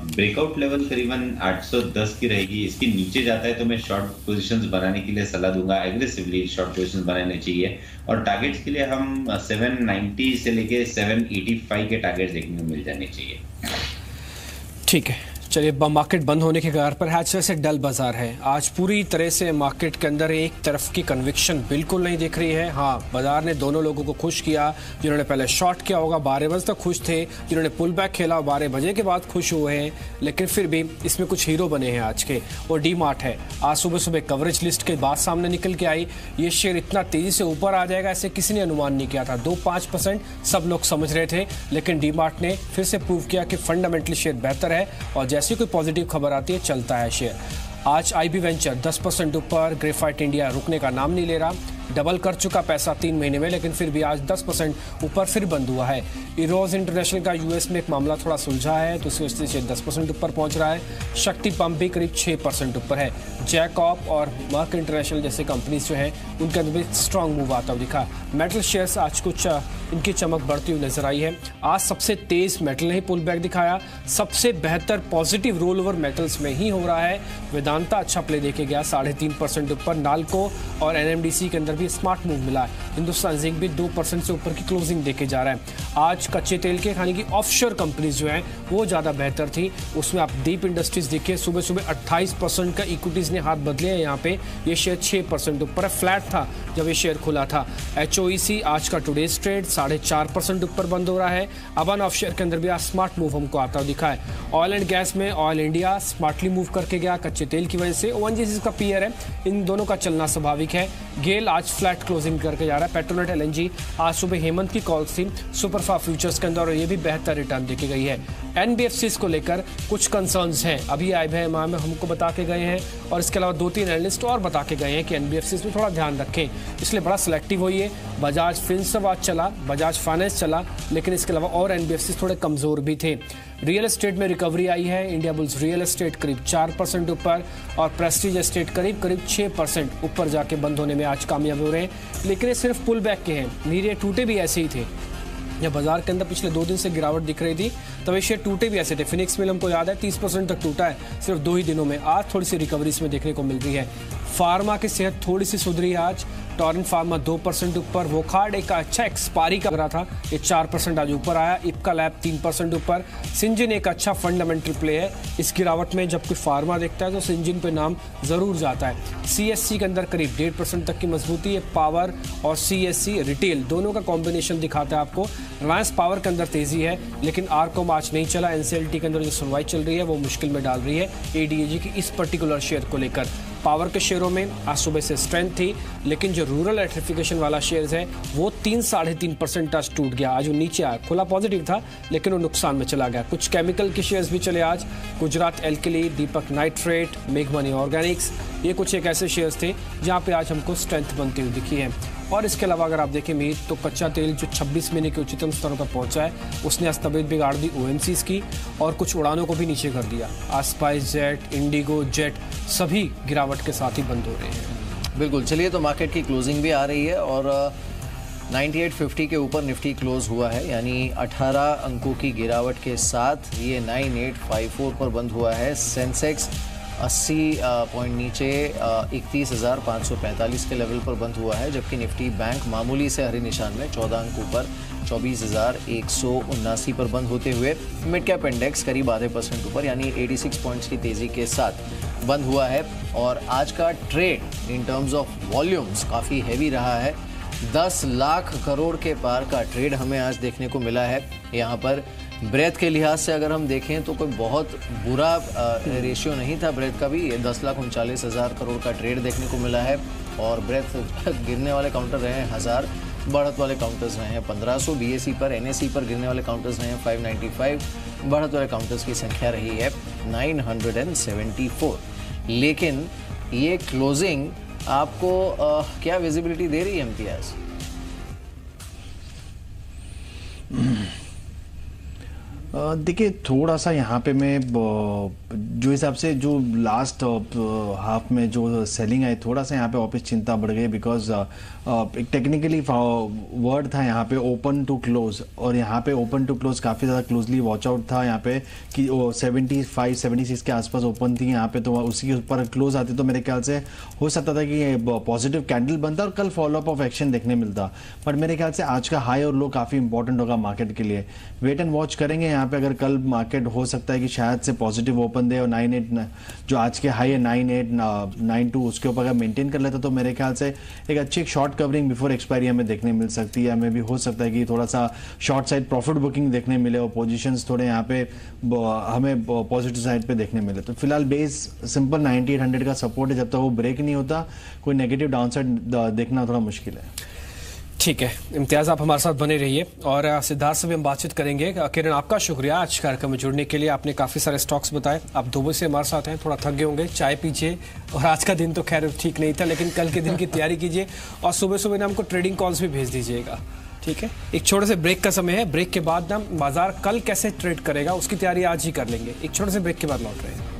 [SPEAKER 5] ब्रेकआउट लेवल करीबन 810 की रहेगी। इसके नीचे जाता है तो मैं शॉर्ट पोजीशंस बनाने के लिए सलाह दूंगा, एग्रेसिवली शॉर्ट पोजीशंस बनाने चाहिए। और टारगेट्स के लिए हम 790 से लेके 785 के टारगेट्स देखने को मिल जाने चाहिए।
[SPEAKER 2] ठीक है, चलिए मार्केट बंद होने के कगार पर है। आज वैसे डल बाजार है। आज पूरी तरह से मार्केट के अंदर एक तरफ की कन्विक्शन बिल्कुल नहीं दिख रही है। हाँ, बाजार ने दोनों लोगों को खुश किया, जिन्होंने पहले शॉर्ट किया होगा 12 बजे तक खुश थे, जिन्होंने पुल बैक खेला 12 बजे के बाद खुश हुए हैं। लेकिन फिर भी इसमें कुछ हीरो बने हैं आज के, और डी मार्ट है। आज सुबह सुबह कवरेज लिस्ट के बाद सामने निकल के आई। ये शेयर इतना तेजी से ऊपर आ जाएगा ऐसे किसी ने अनुमान नहीं किया था। 2-5% सब लोग समझ रहे थे, लेकिन डी मार्ट ने फिर से प्रूव किया कि फंडामेंटली शेयर बेहतर है और जैसी कोई पॉजिटिव खबर आती है चलता है शेयर। आज आईबी वेंचर 10% ऊपर, ग्रेफाइट इंडिया रुकने का नाम नहीं ले रहा, डबल कर चुका पैसा 3 महीने में, लेकिन फिर भी आज 10% ऊपर फिर बंद हुआ है। इरोज इंटरनेशनल का यूएस में एक मामला थोड़ा सुलझा है तो उसकी वजह से 10% ऊपर पहुंच रहा है। शक्ति पंप भी करीब 6% ऊपर है। जैकॉप और मर्क इंटरनेशनल जैसे कंपनीज जो हैं उनके अंदर भी स्ट्रॉन्ग मूव आता हुआ दिखा। मेटल शेयर्स आज कुछ इनकी चमक बढ़ती हुई नजर आई है। आज सबसे तेज मेटल ने ही पुल बैक दिखाया। सबसे बेहतर पॉजिटिव रोल ओवर मेटल्स में ही हो रहा है। वेदांता अच्छा प्ले देके गया 3.5% ऊपर। नाल्को और एनएमडीसी के अंदर अंदर भी स्मार्ट मूव मिला है। हिंदुस्तान जिंक भी 2% से ऊपर की क्लोजिंग देके जा रहा है। आज कच्चे तेल के यानी कि ऑफशोर कंपनीज जो हैं वो ज़्यादा बेहतर थी। उसमें आप दीप इंडस्ट्रीज देखिए, सुबह सुबह 28% का इक्विटीज़ ने हाथ बदले हैं। यहाँ पे ये शेयर 6% ऊपर है, फ्लैट था जब ये शेयर खुला था। HOEC आज का टुडेज ट्रेड 4.5% ऊपर बंद हो रहा है। अबान ऑफशोर के अंदर भी आज स्मार्ट मूव हमको आता हुआ दिखा है। ऑयल एंड गैस में ऑयल इंडिया स्मार्टली मूव करके गया कच्चे तेल की वजह से। ONGC का पीयर है, इन दोनों का चलना स्वाभाविक है। गेल आज फ्लैट क्लोजिंग करके जा रहा है। पेट्रोनेट LNG आज सुबह हेमंत की कॉल्स थी सुपरफा फ्यूचर्स के अंदर और ये भी बेहतर रिटर्न देखी गई है। NBFCs को लेकर कुछ कंसर्न्स हैं, अभी आए में हमको बता के गए हैं और इसके अलावा 2-3 एनालिस्ट और बता के गए हैं कि NBFCs में थोड़ा ध्यान रखें, इसलिए बड़ा सिलेक्टिव होइए। बजाज फिनसर्व आज चला, बजाज फाइनेंस चला, लेकिन इसके अलावा और NBFCs थोड़े कमजोर भी थे। रियल एस्टेट में रिकवरी आई है। इंडिया बुल्स रियल एस्टेट करीब 4% ऊपर और प्रेस्टीज एस्टेट करीब 6% ऊपर जाके बंद होने में आज कामयाब हो रहे हैं, लेकिन ये सिर्फ पुल बैक के हैं, नीचे टूटे भी ऐसे ही थे। जब बाजार के अंदर पिछले 2 दिन से गिरावट दिख रही थी तब ये शेयर टूटे भी ऐसे थे। फिनिक्स मिल हमको याद है 30% तक टूटा है सिर्फ 2 ही दिनों में। आज थोड़ी सी रिकवरी इसमें देखने को मिल रही है। फार्मा की सेहत थोड़ी सी सुधरी है आज। टॉरेंट फार्मा 2% ऊपर। वोकार्ड एक अच्छा एक्सपायरी का रहा था, ये 4% आज ऊपर आया। इप्का लैब 3% ऊपर। सिंजिन एक अच्छा फंडामेंटल प्ले है इस गिरावट में। जब कोई फार्मा देखता है तो सिंजिन पे नाम जरूर जाता है। CSC के अंदर करीब 1.5% तक की मजबूती है। पावर और CSC रिटेल दोनों का कॉम्बिनेशन दिखाता है आपको। रिलायंस पावर के अंदर तेजी है, लेकिन आरकॉम आज नहीं चला। NCLT के अंदर जो सुनवाई चल रही है वो मुश्किल में डाल रही है ADAG की इस पर्टिकुलर शेयर को लेकर। पावर के शेयरों में आज सुबह से स्ट्रेंथ थी, लेकिन जो रूरल इलेक्ट्रिफिकेशन वाला शेयर्स है वो 3-3.5% आज टूट गया। आज वो नीचे आया, खुला पॉजिटिव था लेकिन वो नुकसान में चला गया। कुछ केमिकल के शेयर्स भी चले आज। गुजरात एल्कली, दीपक नाइट्रेट, मेघमनी ऑर्गेनिक्स, ये कुछ एक ऐसे शेयर्स थे जहाँ पे आज हमको स्ट्रेंथ बनती हुई दिखी है। और इसके अलावा अगर आप देखें मीत, तो कच्चा तेल जो 26 महीने के उच्चतम स्तरों पर पहुंचा है उसने आज तबीयत बिगाड़ दी OMCs की और कुछ उड़ानों को भी नीचे कर दिया। आज स्पाइस जेट, इंडिगो जेट सभी गिरावट के साथ ही बंद हो रहे हैं।
[SPEAKER 1] बिल्कुल, चलिए तो मार्केट की क्लोजिंग भी आ रही है और 9850 के ऊपर निफ्टी क्लोज हुआ है, यानी 18 अंकों की गिरावट के साथ ये 9854 पर बंद हुआ है। सेंसेक्स 80 पॉइंट नीचे 31,545 के लेवल पर बंद हुआ है, जबकि निफ्टी बैंक मामूली से हरे निशान में 14 अंक ऊपर 24,179 पर बंद होते हुए मिड कैप इंडेक्स करीब आधे % ऊपर यानी 86 पॉइंट्स की तेजी के साथ बंद हुआ है। और आज का trade in terms of volumes काफ़ी हैवी रहा है। 10 लाख करोड़ के पार का ट्रेड हमें आज देखने को मिला है। यहाँ पर ब्रेथ के लिहाज से अगर हम देखें तो कोई बहुत बुरा रेशियो नहीं था ब्रेथ का भी। 10,39,000 करोड़ का ट्रेड देखने को मिला है और ब्रेथ गिरने वाले काउंटर रहे हैं 1000, बढ़त वाले काउंटर्स रहे हैं 1500, BSE पर NSE पर गिरने वाले काउंटर्स रहे हैं 595, बढ़त वाले काउंटर्स की संख्या रही है 974। लेकिन ये क्लोजिंग आपको क्या विजिबिलिटी दे रही है इम्तियाज?
[SPEAKER 4] देखिए थोड़ा सा यहाँ पे मैं जो हिसाब से जो लास्ट हाफ में जो सेलिंग आई, थोड़ा सा यहाँ पे वापस चिंता बढ़ गई बिकॉज एक टेक्निकली वर्ड था यहाँ पे ओपन टू क्लोज, और यहाँ पे ओपन टू क्लोज काफ़ी ज़्यादा क्लोजली वॉच आउट था यहाँ पे कि वो 75-76 के आसपास ओपन थी यहाँ पे, तो उसी के ऊपर क्लोज आती तो मेरे ख्याल से हो सकता था कि पॉजिटिव कैंडल बनता और कल फॉलोअप ऑफ एक्शन देखने मिलता। बट मेरे ख्याल से आज का हाई और लो काफ़ी इंपॉर्टेंट होगा मार्केट के लिए। वेट एंड वॉच करेंगे यहाँ पे। अगर कल मार्केट हो सकता है कि शायद से पॉजिटिव ओपन दे और 98 जो आज के हाई है 9892 उसके ऊपर अगर मेंटेन कर लेता तो मेरे ख्याल से एक अच्छी शॉर्ट कवरिंग बिफोर एक्सपायरी हमें देखने मिल सकती है। हमें भी हो सकता है कि थोड़ा सा शॉर्ट साइड प्रॉफिट बुकिंग देखने मिले और पोजीशंस थोड़े यहाँ पे हमें पॉजिटिव साइड पे देखने मिले। तो फिलहाल बेस सिंपल 9800 का सपोर्ट है, जब तक वो ब्रेक नहीं होता कोई नेगेटिव डाउनसाइड देखना थोड़ा मुश्किल है।
[SPEAKER 2] ठीक है इम्तियाज, आप हमारे साथ बने रहिए और सिद्धार्थ से भी हम बातचीत करेंगे। किरण आपका शुक्रिया आज कार्यक्रम में जुड़ने के लिए, आपने काफ़ी सारे स्टॉक्स बताए। आप 2 बजे से हमारे साथ हैं, थोड़ा थक गए होंगे, चाय पीजिए। और आज का दिन तो खैर ठीक नहीं था, लेकिन कल के दिन की तैयारी कीजिए और सुबह सुबह ना हमको ट्रेडिंग कॉल्स भी भेज दीजिएगा, ठीक है। एक छोटे से ब्रेक का समय है, ब्रेक के बाद ना बाजार कल कैसे ट्रेड करेगा उसकी तैयारी आज ही कर लेंगे। एक छोटे से ब्रेक के बाद लौट रहे हैं।